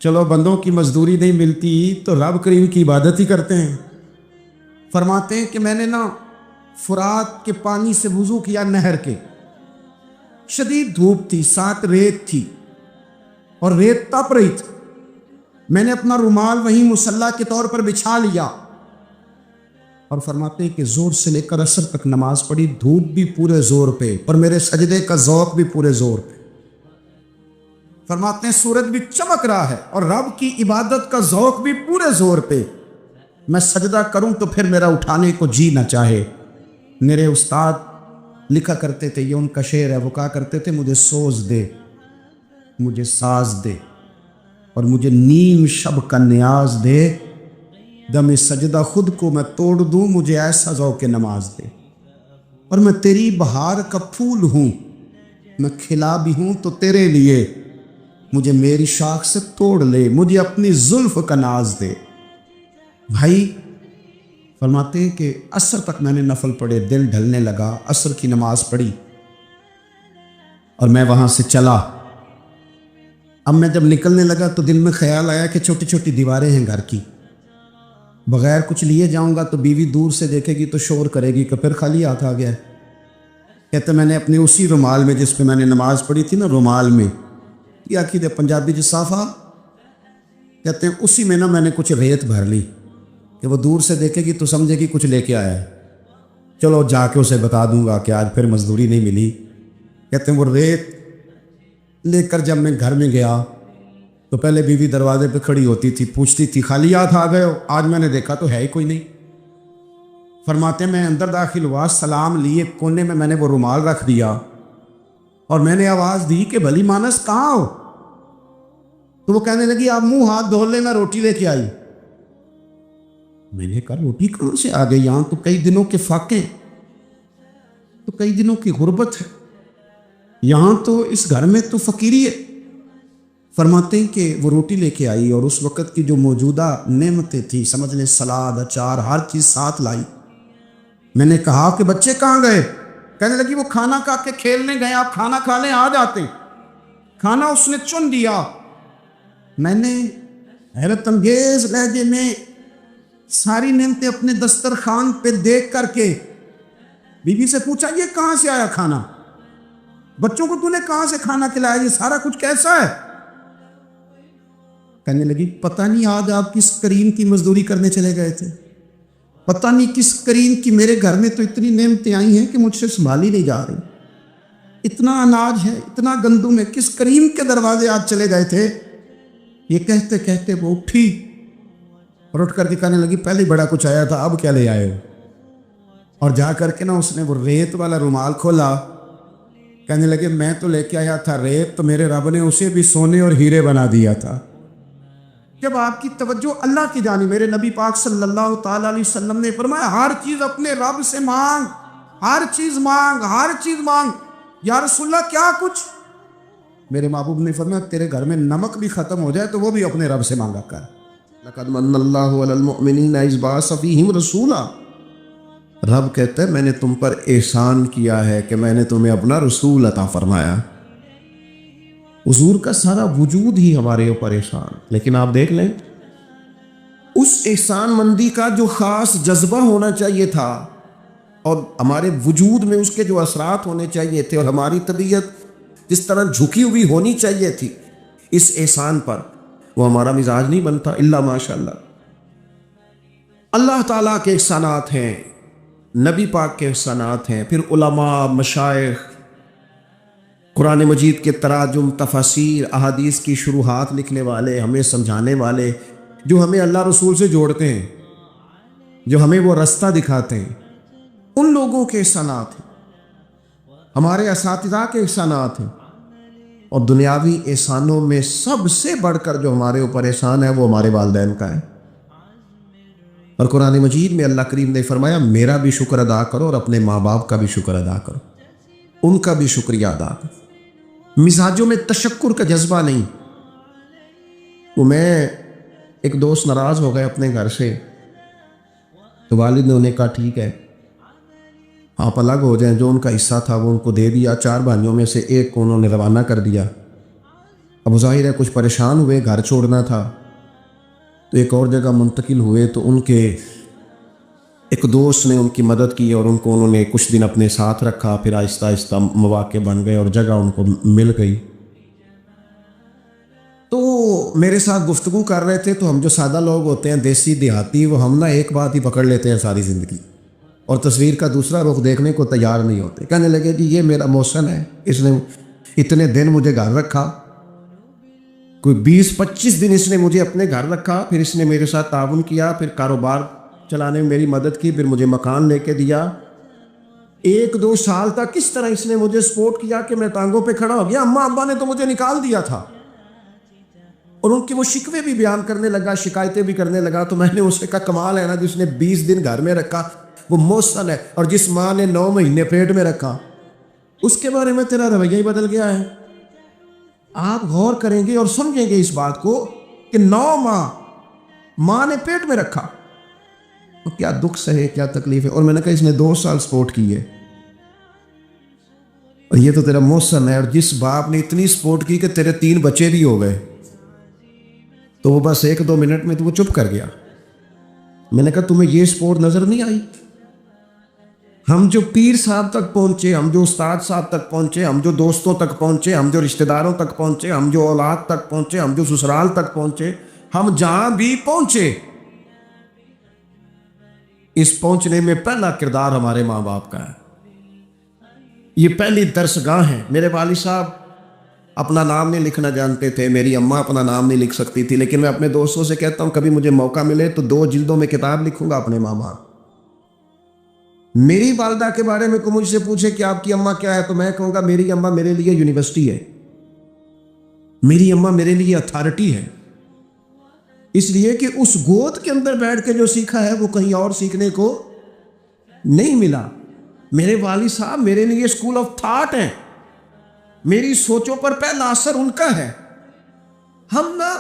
چلو بندوں کی مزدوری نہیں ملتی تو رب کریم کی عبادت ہی کرتے ہیں۔ فرماتے ہیں کہ میں نے نا فرات کے پانی سے وضو کیا، نہر کے، شدید دھوپ تھی، ساتھ ریت تھی اور ریت تپ رہی تھی، میں نے اپنا رومال وہیں مصلی کے طور پر بچھا لیا، اور فرماتے ہیں کہ زور سے لے کر عصر تک نماز پڑھی، دھوپ بھی پورے زور پہ، پر میرے سجدے کا ذوق بھی پورے زور پہ۔ فرماتے ہیں سورج بھی چمک رہا ہے اور رب کی عبادت کا ذوق بھی پورے زور پہ، میں سجدہ کروں تو پھر میرا اٹھانے کو جی نہ چاہے۔ میرے استاد لکھا کرتے تھے، یہ ان کا شعر ہے، وہ کہا کرتے تھے مجھے سوز دے، مجھے ساز دے، اور مجھے نیم شب کا نیاز دے، دم سجدہ خود کو میں توڑ دوں، مجھے ایسا ذوق نماز دے، اور میں تیری بہار کا پھول ہوں، میں کھلا بھی ہوں تو تیرے لیے، مجھے میری شاخ سے توڑ لے، مجھے اپنی زلف کا ناز دے۔ بھائی فرماتے ہیں کہ عصر تک میں نے نفل پڑھے، دل ڈھلنے لگا، عصر کی نماز پڑھی اور میں وہاں سے چلا۔ اب میں جب نکلنے لگا تو دل میں خیال آیا کہ چھوٹی چھوٹی دیواریں ہیں گھر کی، بغیر کچھ لیے جاؤں گا تو بیوی دور سے دیکھے گی تو شور کرے گی کہ پھر خالی ہاتھ آ گیا ہے۔ کہتے میں نے اپنے اسی رومال میں جس پہ میں نے نماز پڑھی تھی نا، رومال میں یا کہ پنجابی جسافہ کہتے ہیں، اسی میں نا میں نے کچھ ریت بھر لی کہ وہ دور سے دیکھے گی تو سمجھے گی کچھ لے کے آیا ہے، چلو جا کے اسے بتا دوں گا کہ آج پھر مزدوری نہیں ملی۔ کہتے ہیں وہ ریت لے کر جب میں گھر میں گیا تو پہلے بیوی دروازے پہ کھڑی ہوتی تھی، پوچھتی تھی خالی ہاتھ آ گئے ہو؟ آج میں نے دیکھا تو ہے ہی کوئی نہیں۔ فرماتے ہیں میں اندر داخل ہوا، سلام لیے، کونے میں نے وہ رومال رکھ دیا اور میں نے آواز دی کہ بھلی مانس کہاں ہو؟ تو وہ کہنے لگی آپ منہ ہاتھ دھو لے، میں روٹی لے کے آئی۔ میں نے کہا روٹی کہاں سے آ گئی؟ یہاں تو کئی دنوں کے فاقے، تو کئی دنوں کی غربت ہے، یہاں تو اس گھر میں تو فقیری ہے۔ فرماتے ہیں کہ وہ روٹی لے کے آئی اور اس وقت کی جو موجودہ نعمتیں تھیں، سمجھ لیں سلاد، اچار، ہر چیز ساتھ لائی۔ میں نے کہا کہ بچے کہاں گئے؟ کہنے لگی وہ کھانا کھا کے کھیلنے گئے، آپ کھانا کھا لیں، آ جاتے. کھانا اس نے چن دیا. میں نے حیرت انگیز لہجے میں ساری نعمتیں اپنے دسترخوان پہ دیکھ کر کے بیوی سے پوچھا یہ کہاں سے آیا کھانا؟ بچوں کو تو نے کہاں سے کھانا کھلایا؟ یہ سارا کچھ کیسا ہے؟ کہنے لگی پتہ نہیں آج آپ کس کریم کی مزدوری کرنے چلے گئے تھے، پتہ نہیں کس کریم کی، میرے گھر میں تو اتنی نعمتیں آئی ہیں کہ مجھ سے سنبھالی نہیں جا رہی، اتنا اناج ہے، اتنا گندم ہے، کس کریم کے دروازے آج چلے گئے تھے؟ یہ کہتے کہتے وہ اٹھی اور اٹھ کر کے کہنے لگی پہلے بڑا کچھ آیا تھا، اب کیا لے آئے ہو؟ اور جا کر کے نا اس نے وہ ریت والا رومال کھولا. کہنے لگے میں تو لے کے آیا تھا ریت، تو میرے رب نے اسے بھی سونے اور ہیرے بنا دیا تھا. جب آپ کی توجہ اللہ کی جانب، میرے نبی پاک صلی اللہ تعالیٰ علیہ وسلم نے فرمایا ہر چیز اپنے رب سے مانگ، ہر چیز مانگ، ہر چیز مانگ. یا رسول اللہ کیا کچھ؟ میرے محبوب نے فرمایا تیرے گھر میں نمک بھی ختم ہو جائے تو وہ بھی اپنے رب سے مانگا کر. لقد من اللہ علی المؤمنین اذ بعث فیہم رسولا. رب کہتا ہے میں نے تم پر احسان کیا ہے کہ میں نے تمہیں اپنا رسول عطا فرمایا. حضور کا سارا وجود ہی ہمارے اوپر احسان. لیکن آپ دیکھ لیں اس احسان مندی کا جو خاص جذبہ ہونا چاہیے تھا اور ہمارے وجود میں اس کے جو اثرات ہونے چاہیے تھے اور ہماری طبیعت جس طرح جھکی ہوئی ہونی چاہیے تھی اس احسان پر، وہ ہمارا مزاج نہیں بنتا الا ماشاء اللہ. اللہ تعالیٰ کے احسانات ہیں، نبی پاک کے احسانات ہیں، پھر علماء، مشائخ، قرآن مجید کے تراجم، تفاسیر، احادیث کی شروحات لکھنے والے، ہمیں سمجھانے والے، جو ہمیں اللہ رسول سے جوڑتے ہیں، جو ہمیں وہ رستہ دکھاتے ہیں، ان لوگوں کے احسانات ہیں، ہمارے اساتذہ کے احسانات ہیں. اور دنیاوی احسانوں میں سب سے بڑھ کر جو ہمارے اوپر احسان ہے وہ ہمارے والدین کا ہے. اور قرآن مجید میں اللہ کریم نے فرمایا میرا بھی شکر ادا کرو اور اپنے ماں باپ کا بھی شکر ادا کرو، ان کا بھی شکریہ ادا کرو. مزاجوں میں تشکر کا جذبہ نہیں. وہ میں ایک دوست ناراض ہو گئے اپنے گھر سے، تو والد نے انہیں کہا ٹھیک ہے آپ الگ ہو جائیں، جو ان کا حصہ تھا وہ ان کو دے دیا. 4 بھائیوں میں سے ایک کو انہوں نے روانہ کر دیا. اب ظاہر ہے کچھ پریشان ہوئے، گھر چھوڑنا تھا تو ایک اور جگہ منتقل ہوئے. تو ان کے ایک دوست نے ان کی مدد کی اور ان کو انہوں نے کچھ دن اپنے ساتھ رکھا. پھر آہستہ آہستہ مواقع بن گئے اور جگہ ان کو مل گئی. تو میرے ساتھ گفتگو کر رہے تھے. تو ہم جو سادہ لوگ ہوتے ہیں دیسی دیہاتی، وہ ہم نا ایک بات ہی پکڑ لیتے ہیں ساری زندگی اور تصویر کا دوسرا رخ دیکھنے کو تیار نہیں ہوتے. کہنے لگے جی یہ میرا محسن ہے، اس نے اتنے دن مجھے گھر رکھا، کوئی 20-25 دن اس نے مجھے اپنے گھر رکھا، پھر اس نے میرے ساتھ تعاون کیا، پھر کاروبار چلانے میں میری مدد کی، پھر مجھے مکان لے کے دیا. 1-2 سال تک کس طرح اس نے مجھے سپورٹ کیا کہ میں ٹانگوں پہ کھڑا ہو گیا. اماں ابا نے تو مجھے نکال دیا تھا. اور ان کی وہ شکوے بھی بیان کرنے لگا، شکایتیں بھی کرنے لگا. تو میں نے اسے کہا کمال ہے نا، جس نے 20 دن گھر میں رکھا وہ محسن ہے، اور جس ماں نے 9 مہینے پیٹ میں رکھا اس کے بارے میں تیرا رویہ ہی بدل گیا ہے. آپ غور کریں گے اور سمجھیں گے اس بات کو کہ 9 ماں نے پیٹ میں رکھا، تو کیا دکھ سہے، کیا تکلیف ہے. اور میں نے کہا اس نے 2 سال سپورٹ کی ہے اور یہ تو تیرا محسن ہے. اور جس باپ نے اتنی سپورٹ کی کہ تیرے 3 بچے بھی ہو گئے، تو وہ بس 1-2 منٹ میں تو وہ چپ کر گیا. میں نے کہا تمہیں یہ سپورٹ نظر نہیں آئی؟ ہم جو پیر صاحب تک پہنچے، ہم جو استاد صاحب تک پہنچے، ہم جو دوستوں تک پہنچے، ہم جو رشتہ داروں تک پہنچے، ہم جو اولاد تک پہنچے، ہم جو سسرال تک پہنچے، ہم جہاں بھی پہنچے، اس پہنچنے میں پہلا کردار ہمارے ماں باپ کا ہے. یہ پہلی درسگاہ ہے. میرے والد صاحب اپنا نام نہیں لکھنا جانتے تھے، میری اماں اپنا نام نہیں لکھ سکتی تھی، لیکن میں اپنے دوستوں سے کہتا ہوں کبھی مجھے موقع ملے تو 2 جلدوں میں کتاب لکھوں گا اپنے ماں باپ. میری والدہ کے بارے میں کوئی مجھ سے پوچھے کہ آپ کی اماں کیا ہے، تو میں کہوں گا میری اماں میرے لیے یونیورسٹی ہے، میری اماں میرے لیے اتھارٹی ہے. اس لیے کہ اس گود کے اندر بیٹھ کے جو سیکھا ہے وہ کہیں اور سیکھنے کو نہیں ملا. میرے والد صاحب میرے لیے اسکول آف تھاٹ ہیں، میری سوچوں پر پہلا اثر ان کا ہے. ہم نا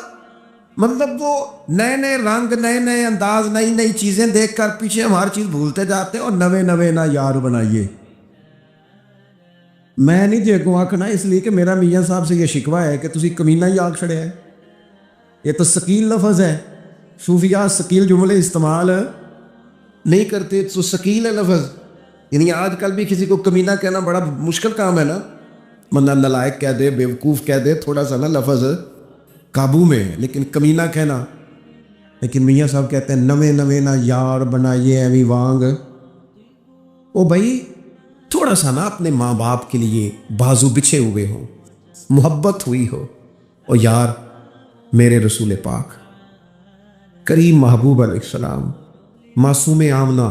مطلب وہ نئے نئے رنگ، نئے نئے انداز، نئی نئی چیزیں دیکھ کر پیچھے ہم ہر چیز بھولتے جاتے ہیں اور نوے نہ یار بنائیے. میں نہیں جے کو آکھنا اس لیے کہ میرا میاں صاحب سے یہ شکوہ ہے کہ تسی کمینہ ہی آکھ چھڑیا ہے. یہ تو ثقیل لفظ ہے. صوفیاء ثقیل جملے استعمال نہیں کرتے تو ثقیل ہے لفظ. یعنی آج کل بھی کسی کو کمینہ کہنا بڑا مشکل کام ہے نا. بندہ نالائق کہہ دے, بیوقوف کہہ دے, تھوڑا سا نا لفظ قابو میں ہے, لیکن کمینہ کہنا. لیکن میاں صاحب کہتے ہیں نویں نویں نہ یار بنائیے ایویں وانگ. او بھائی تھوڑا سا نا اپنے ماں باپ کے لیے بازو بچھے ہوئے ہوں, محبت ہوئی ہو. او یار میرے رسول پاک کریم محبوب علیہ السلام معصوم آمنہ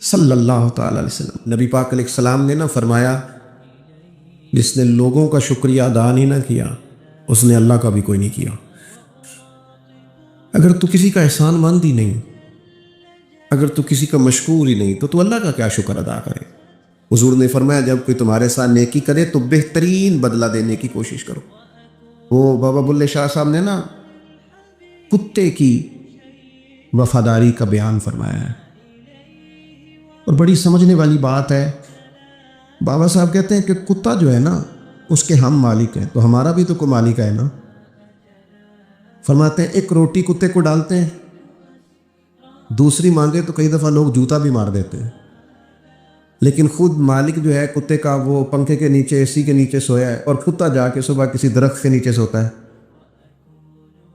صلی اللہ تعالی علیہ وسلم, نبی پاک علیہ السلام نے نا فرمایا جس نے لوگوں کا شکریہ ادا نہیں نہ کیا اس نے اللہ کا بھی کوئی نہیں کیا. اگر تو کسی کا احسان مند ہی نہیں, اگر تو کسی کا مشکور ہی نہیں, تو اللہ کا کیا شکر ادا کرے. حضور نے فرمایا جب کوئی تمہارے ساتھ نیکی کرے تو بہترین بدلہ دینے کی کوشش کرو. وہ بابا بلے شاہ صاحب نے نا کتے کی وفاداری کا بیان فرمایا ہے, اور بڑی سمجھنے والی بات ہے. بابا صاحب کہتے ہیں کہ کتا جو ہے نا اس کے ہم مالک ہیں, تو ہمارا بھی تو کوئی مالک ہے نا. فرماتے ہیں ایک روٹی کتے کو ڈالتے ہیں, دوسری مانگے تو کئی دفعہ لوگ جوتا بھی مار دیتے ہیں, لیکن خود مالک جو ہے کتے کا وہ پنکھے کے نیچے اے سی کے نیچے سویا ہے, اور کتا جا کے صبح کسی درخت کے نیچے سوتا ہے,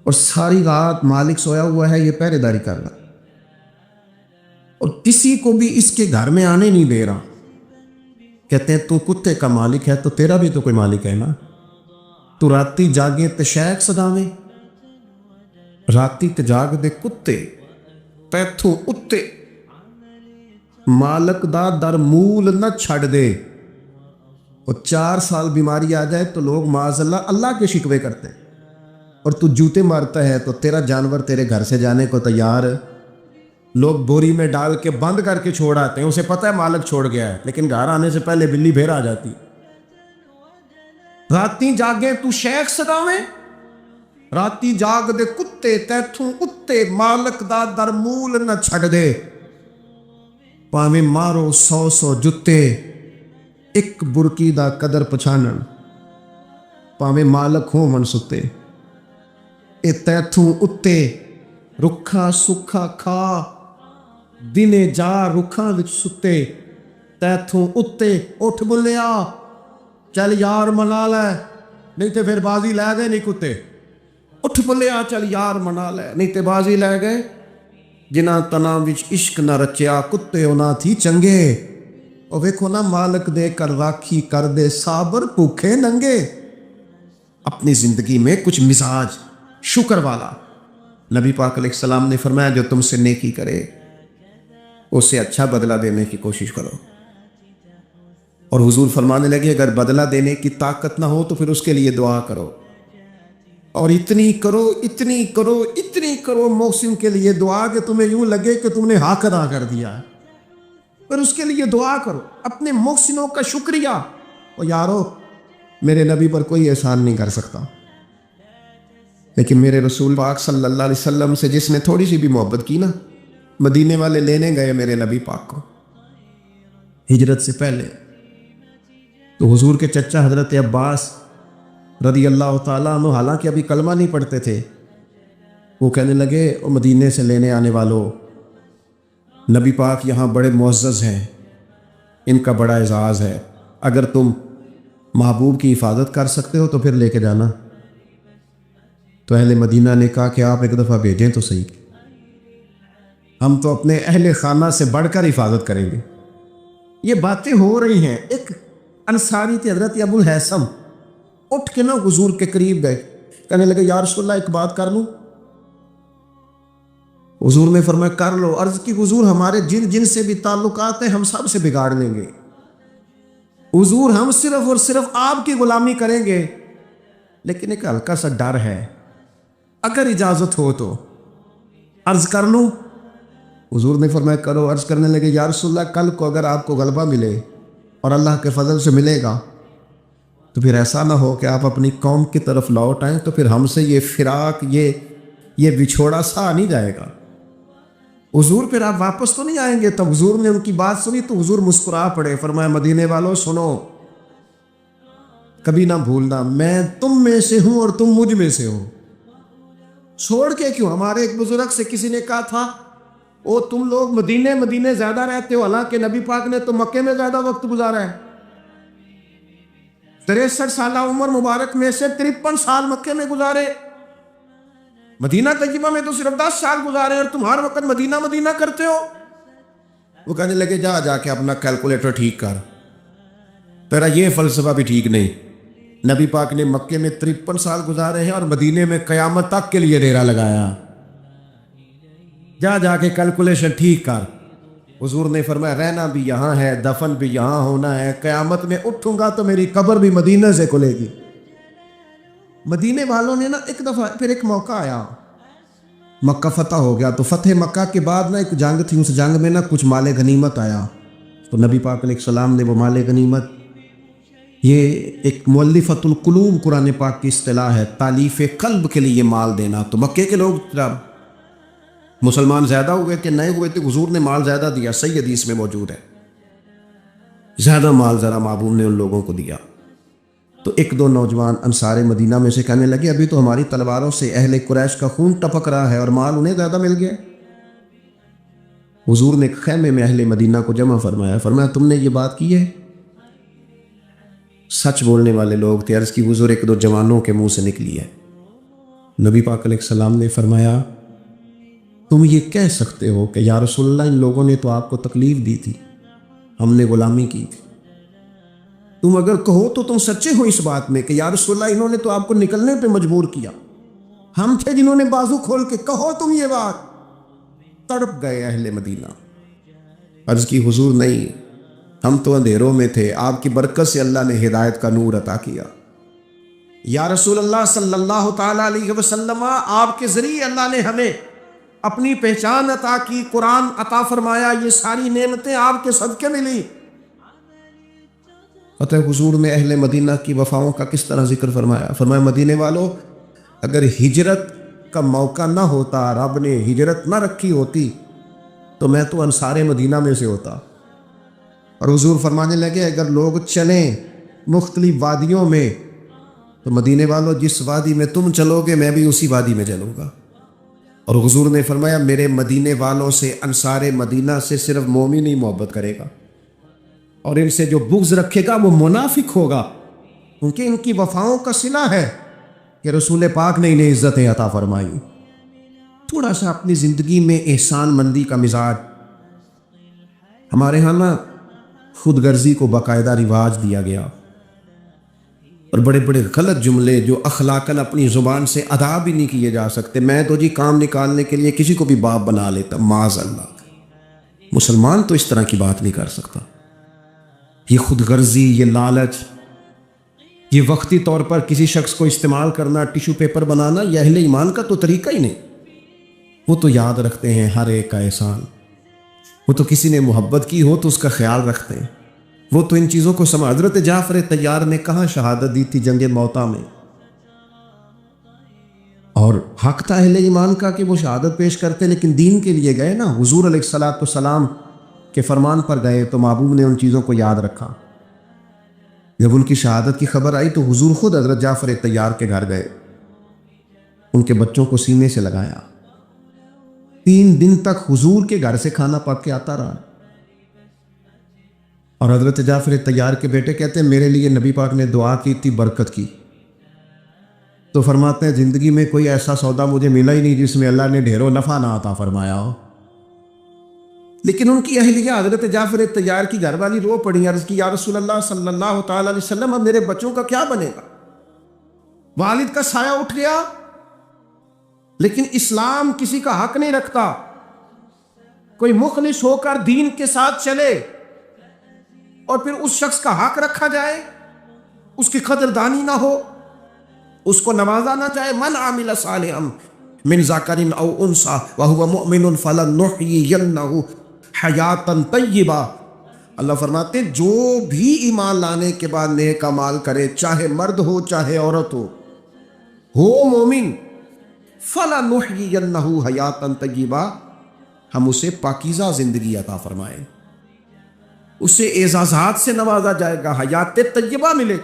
اور ساری رات مالک سویا ہوا ہے یہ پہرے داری کر رہا, اور کسی کو بھی اس کے گھر میں آنے نہیں دے رہا. کہتے ہیں تو کتے کا مالک ہے تو تیرا بھی تو کوئی مالک ہے نا. تو راتی جاگے تے شیخ صداویں, راتی تے جاگ دے کتے پیتھوں اتے, مالک دا در مول نہ چھڑ دے. اور 4 سال بیماری آ جائے تو لوگ معاذ اللہ کے شکوے کرتے ہیں, اور تو جوتے مارتا ہے تو تیرا جانور تیرے گھر سے جانے کو تیار. لوگ بوری میں ڈال کے بند کر کے چھوڑ آتے ہیں, اسے پتہ ہے مالک چھوڑ گیا ہے, لیکن گھر آنے سے پہلے بلی پھر آ جاتی. راتی جاگے تو شیخ صداویں, راتی جاگ دے کتے تیتھوں اتے, مالک دا در مول نہ چھڑ دے. پاویں مارو 100 جتے, ایک برکی دا قدر پچھانن, پاویں مالک ہو من ستے. اے تیتھوں اتے رکھا سکھا کھا, دنے جا رکھاں وچ ستے. تیتھوں اتے اٹھ بلیا, چل یار منا لے, نہیں تے پھر بازی لے گئے نہیں کتے. اٹھ بلیا چل یار منا لے, نہیں تے بازی لے گئے. جنہ تنا وچ عشق نہ رچیا کتے انہاں تھی چنگے. اور ویکھو نا مالک دے کر راکھی کر دے صابر بھوکے ننگے. اپنی زندگی میں کچھ مزاج شکر والا. نبی پاک علیہ السلام نے فرمایا جو تم سے نیکی کرے اسے اچھا بدلہ دینے کی کوشش کرو. اور حضور فرمانے لگے اگر بدلہ دینے کی طاقت نہ ہو تو پھر اس کے لیے دعا کرو, اور اتنی کرو اتنی کرو اتنی کرو محسن کے لیے دعا کہ تمہیں یوں لگے کہ تم نے حق ادا کر دیا ہے. پھر اس کے لیے دعا کرو, اپنے محسنوں کا شکریہ. اور یارو میرے نبی پر کوئی احسان نہیں کر سکتا, لیکن میرے رسول پاک صلی اللہ علیہ وسلم سے جس نے تھوڑی سی بھی محبت کی نا, مدینے والے لینے گئے میرے نبی پاک کو ہجرت سے پہلے, تو حضور کے چچا حضرت عباس رضی اللہ تعالیٰ عنہ حالانکہ ابھی کلمہ نہیں پڑھتے تھے, وہ کہنے لگے او مدینے سے لینے آنے والوں, نبی پاک یہاں بڑے معزز ہیں, ان کا بڑا اعزاز ہے, اگر تم محبوب کی حفاظت کر سکتے ہو تو پھر لے کے جانا. تو اہل مدینہ نے کہا کہ آپ ایک دفعہ بھیجیں تو صحیح, ہم تو اپنے اہل خانہ سے بڑھ کر حفاظت کریں گے. یہ باتیں ہو رہی ہیں. ایک انصاری تھے حضرت ابو الحیثم, اٹھ کے نا حضور کے قریب گئے, کہنے لگے یا رسول اللہ ایک بات کر لوں. حضور نے فرمایا کر لو. عرض کی حضور ہمارے جن جن سے بھی تعلقات ہیں ہم سب سے بگاڑ لیں گے. حضور ہم صرف اور صرف آپ کی غلامی کریں گے, لیکن ایک ہلکا سا ڈر ہے, اگر اجازت ہو تو عرض کر لوں. حضور نے فرمایا کرو. عرض کرنے لگے یا رسول اللہ کل کو اگر آپ کو غلبہ ملے اور اللہ کے فضل سے ملے گا تو پھر ایسا نہ ہو کہ آپ اپنی قوم کی طرف لوٹ آئیں, تو پھر ہم سے یہ فراق یہ بچھوڑا سا نہیں جائے گا. حضور پھر آپ واپس تو نہیں آئیں گے. تب حضور نے ان کی بات سنی تو حضور مسکرا پڑے, فرمایا مدینے والوں سنو, کبھی نہ بھولنا میں تم میں سے ہوں اور تم مجھ میں سے ہو. چھوڑ کے کیوں؟ ہمارے ایک بزرگ سے کسی نے کہا تھا وہ تم لوگ مدینے زیادہ رہتے ہو، حالانکہ نبی پاک نے تو مکے میں زیادہ وقت گزارا ہے. 63 سالہ عمر مبارک میں سے 53 سال مکے میں گزارے، مدینہ طیبہ میں تو صرف 10 سال گزارے اور تم ہر وقت مدینہ کرتے ہو. وہ کہنے لگے جا کے اپنا کیلکولیٹر ٹھیک کر، تیرا یہ فلسفہ بھی ٹھیک نہیں. نبی پاک نے مکے میں 53 سال گزارے ہیں اور مدینے میں قیامت تک کے لیے ڈیرا لگایا. جا کے کیلکولیشن ٹھیک کر. حضور نے فرمایا رہنا بھی یہاں ہے، دفن بھی یہاں ہونا ہے، قیامت میں اٹھوں گا تو میری قبر بھی مدینہ سے کھلے گی. مدینے والوں نے نا ایک دفعہ پھر ایک موقع آیا، مکہ فتح ہو گیا تو فتح مکہ کے بعد نا ایک جنگ تھی، اس جنگ میں نا کچھ مال غنیمت آیا. تو نبی پاک علیہ السلام نے وہ مال غنیمت، یہ ایک مؤلفۃ القلوب قرآن پاک کی اصطلاح ہے، تالیف قلب کے لیے مال دینا. تو مکے کے لوگ مسلمان زیادہ ہوئے کہ نئے ہوئے تھے، حضور نے مال زیادہ دیا، صحیح حدیث میں موجود ہے، زیادہ مال ذرا محبوب نے ان لوگوں کو دیا. تو ایک دو نوجوان انصار مدینہ میں سے کہنے لگے ابھی تو ہماری تلواروں سے اہل قریش کا خون ٹپک رہا ہے اور مال انہیں زیادہ مل گیا. حضور نے خیمے میں اہل مدینہ کو جمع فرمایا تم نے یہ بات کی ہے؟ سچ بولنے والے لوگ تھے. عرض کی حضور ایک دو جوانوں کے منہ سے نکلی ہے. نبی پاک علیہ السلام نے فرمایا تم یہ کہہ سکتے ہو کہ یا رسول اللہ ان لوگوں نے تو آپ کو تکلیف دی تھی، ہم نے غلامی کی تھی. تم اگر کہو تو تم سچے ہو اس بات میں کہ یا رسول اللہ انہوں نے تو آپ کو نکلنے پہ مجبور کیا، ہم تھے جنہوں نے بازو کھول کے کہو تم یہ بات. تڑپ گئے اہل مدینہ. عرض کی حضور نہیں، ہم تو اندھیروں میں تھے، آپ کی برکت سے اللہ نے ہدایت کا نور عطا کیا. یا رسول اللہ صلی اللہ تعالی علیہ وسلم آپ کے ذریعے اللہ نے ہمیں اپنی پہچان عطا کی، قرآن عطا فرمایا، یہ ساری نعمتیں آپ کے صدقے ملی. فتح حضور میں اہل مدینہ کی وفاؤں کا کس طرح ذکر فرمایا مدینے والوں اگر ہجرت کا موقع نہ ہوتا، رب نے ہجرت نہ رکھی ہوتی تو میں تو انصار مدینہ میں سے ہوتا. اور حضور فرمانے لگے اگر لوگ چلیں مختلف وادیوں میں تو مدینے والوں جس وادی میں تم چلو گے میں بھی اسی وادی میں چلوں گا. اور حضور نے فرمایا میرے مدینے والوں سے، انصار مدینہ سے صرف مومن ہی محبت کرے گا، اور ان سے جو بغض رکھے گا وہ منافق ہوگا، کیونکہ ان کی وفاؤں کا صلہ ہے کہ رسول پاک نے انہیں عزتیں عطا فرمائی. تھوڑا سا اپنی زندگی میں احسان مندی کا مزاج. ہمارے ہاں نا خود غرضی کو باقاعدہ رواج دیا گیا، اور بڑے بڑے غلط جملے جو اخلاقاً اپنی زبان سے ادا بھی نہیں کیے جا سکتے. میں تو جی کام نکالنے کے لیے کسی کو بھی باپ بنا لیتا، معاذ اللہ. مسلمان تو اس طرح کی بات نہیں کر سکتا. یہ خود غرضی، یہ لالچ، یہ وقتی طور پر کسی شخص کو استعمال کرنا، ٹیشو پیپر بنانا، یہ اہل ایمان کا تو طریقہ ہی نہیں. وہ تو یاد رکھتے ہیں ہر ایک کا احسان، وہ تو کسی نے محبت کی ہو تو اس کا خیال رکھتے ہیں. وہ تو ان چیزوں کو سمجھ. حضرت جعفر طیار نے کہاں شہادت دی تھی؟ جنگ موتا میں. اور حق تھا اہل ایمان کا کہ وہ شہادت پیش کرتے، لیکن دین کے لیے گئے نا، حضور علیہ السلام کے فرمان پر گئے تو محبوب نے ان چیزوں کو یاد رکھا. جب ان کی شہادت کی خبر آئی تو حضور خود حضرت جعفر طیار کے گھر گئے، ان کے بچوں کو سینے سے لگایا. 3 دن تک حضور کے گھر سے کھانا پک کے آتا رہا. اور حضرت جعفر طیار کے بیٹے کہتے ہیں میرے لیے نبی پاک نے دعا کی تھی، برکت کی. تو فرماتے ہیں زندگی میں کوئی ایسا سودا مجھے ملا ہی نہیں جس میں اللہ نے ڈھیروں نفع نہ عطا فرمایا ہو. لیکن ان کی اہلیہ حضرت جعفر طیار کی گھر والی رو پڑی. عرض کی یا رسول اللہ صلی اللہ تعالی علیہ وسلم اب میرے بچوں کا کیا بنے گا؟ والد کا سایہ اٹھ گیا، لیکن اسلام کسی کا حق نہیں رکھتا. کوئی مخلص ہو کر دین کے ساتھ چلے اور پھر اس شخص کا حق رکھا جائے، اس کی قدردانی نہ ہو، اس کو نوازا نہ جائے. من عامل صالحا من ذکر او انثى وهو مؤمن فلنحيينه حیاتا طیبہ. اللہ فرماتے ہیں جو بھی ایمان لانے کے بعد نیک اعمال کرے، چاہے مرد ہو چاہے عورت ہو مومن، فلنحيينه حیاتا طیبہ، ہم اسے پاکیزہ زندگی عطا فرمائیں، اسے اعزازات سے نوازا جائے گا، حیات طیبہ ملے.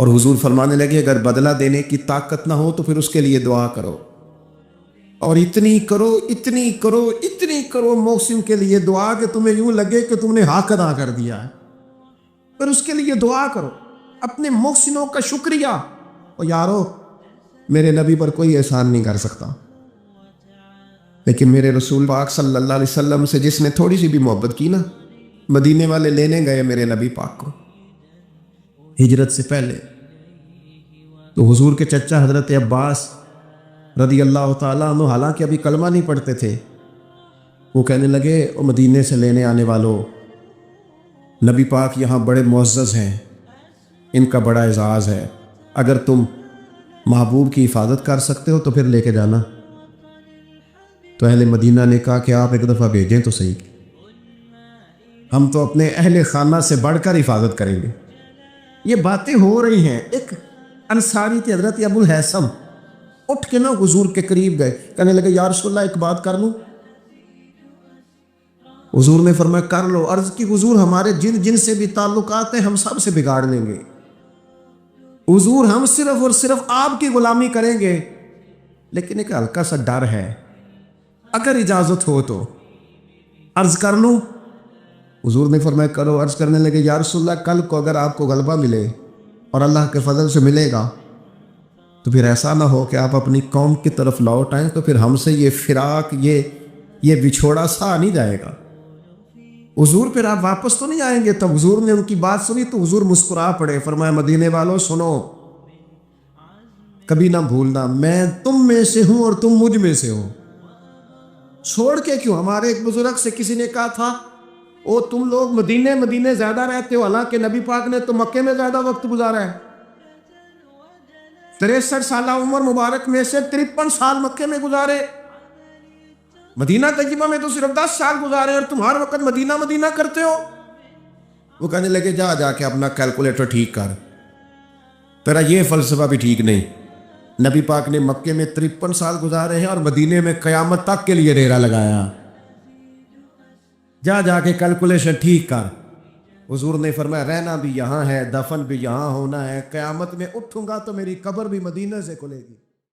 اور حضور فرمانے لگے اگر بدلہ دینے کی طاقت نہ ہو تو پھر اس کے لیے دعا کرو، اور اتنی کرو اتنی کرو اتنی کرو محسن کے لیے دعا کہ تمہیں یوں لگے کہ تم نے حق ادا کر دیا ہے، پھر اس کے لیے دعا کرو، اپنے محسنوں کا شکریہ۔ اور یارو میرے نبی پر کوئی احسان نہیں کر سکتا، لیکن میرے رسول پاک صلی اللہ علیہ وسلم سے جس نے تھوڑی سی بھی محبت کی نا، مدینے والے لینے گئے میرے نبی پاک کو ہجرت سے پہلے، تو حضور کے چچا حضرت عباس رضی اللہ تعالیٰ عنہ حالانکہ ابھی کلمہ نہیں پڑھتے تھے، وہ کہنے لگے او مدینے سے لینے آنے والوں، نبی پاک یہاں بڑے معزز ہیں، ان کا بڑا اعزاز ہے، اگر تم محبوب کی حفاظت کر سکتے ہو تو پھر لے کے جانا۔ تو اہل مدینہ نے کہا کہ آپ ایک دفعہ بھیجیں تو صحیح، ہم تو اپنے اہل خانہ سے بڑھ کر حفاظت کریں گے۔ یہ باتیں ہو رہی ہیں، ایک انصاری تھے حضرت ابو الحیثم، اٹھ کے نا حضور کے قریب گئے، کہنے لگے یا رسول اللہ ایک بات کر لوں؟ حضور نے فرمایا کر لو۔ عرض کی حضور ہمارے جن جن سے بھی تعلقات ہیں ہم سب سے بگاڑ لیں گے، حضور ہم صرف اور صرف آپ کی غلامی کریں گے، لیکن ایک ہلکا سا ڈر ہے، اگر اجازت ہو تو عرض کر لوں؟ حضور نے فرمایا کرو۔ عرض کرنے لگے یا رسول اللہ کل کو اگر آپ کو غلبہ ملے اور اللہ کے فضل سے ملے گا تو پھر ایسا نہ ہو کہ آپ اپنی قوم کی طرف لوٹ آئیں، تو پھر ہم سے یہ فراق یہ بچھوڑا سا نہیں جائے گا، حضور پھر آپ واپس تو نہیں آئیں گے۔ تب حضور نے ان کی بات سنی تو حضور مسکرا پڑے، فرمایا مدینے والوں سنو، کبھی نہ بھولنا میں تم میں سے ہوں اور تم مجھ میں سے ہو، چھوڑ کے کیوں؟ ہمارے ایک بزرگ سے کسی نے کہا تھا او تم لوگ مدینے زیادہ رہتے ہو، حالانکہ نبی پاک نے تو مکے میں زیادہ وقت گزارا ہے، 63 سالہ عمر مبارک میں سے 53 سال مکے میں گزارے، مدینہ طیبہ میں تو صرف 10 سال گزارے اور تم ہر وقت مدینہ کرتے ہو۔ وہ کہنے لگے جا کے اپنا کیلکولیٹر ٹھیک کر، تیرا یہ فلسفہ بھی ٹھیک نہیں، نبی پاک نے مکے میں 53 سال گزارے ہیں اور مدینے میں قیامت تک کے لیے ڈیرا لگایا، جا کے کیلکولیشن ٹھیک کر۔ حضور نے فرمایا رہنا بھی یہاں ہے، دفن بھی یہاں ہونا ہے، قیامت میں اٹھوں گا تو میری قبر بھی مدینہ سے کھلے گی۔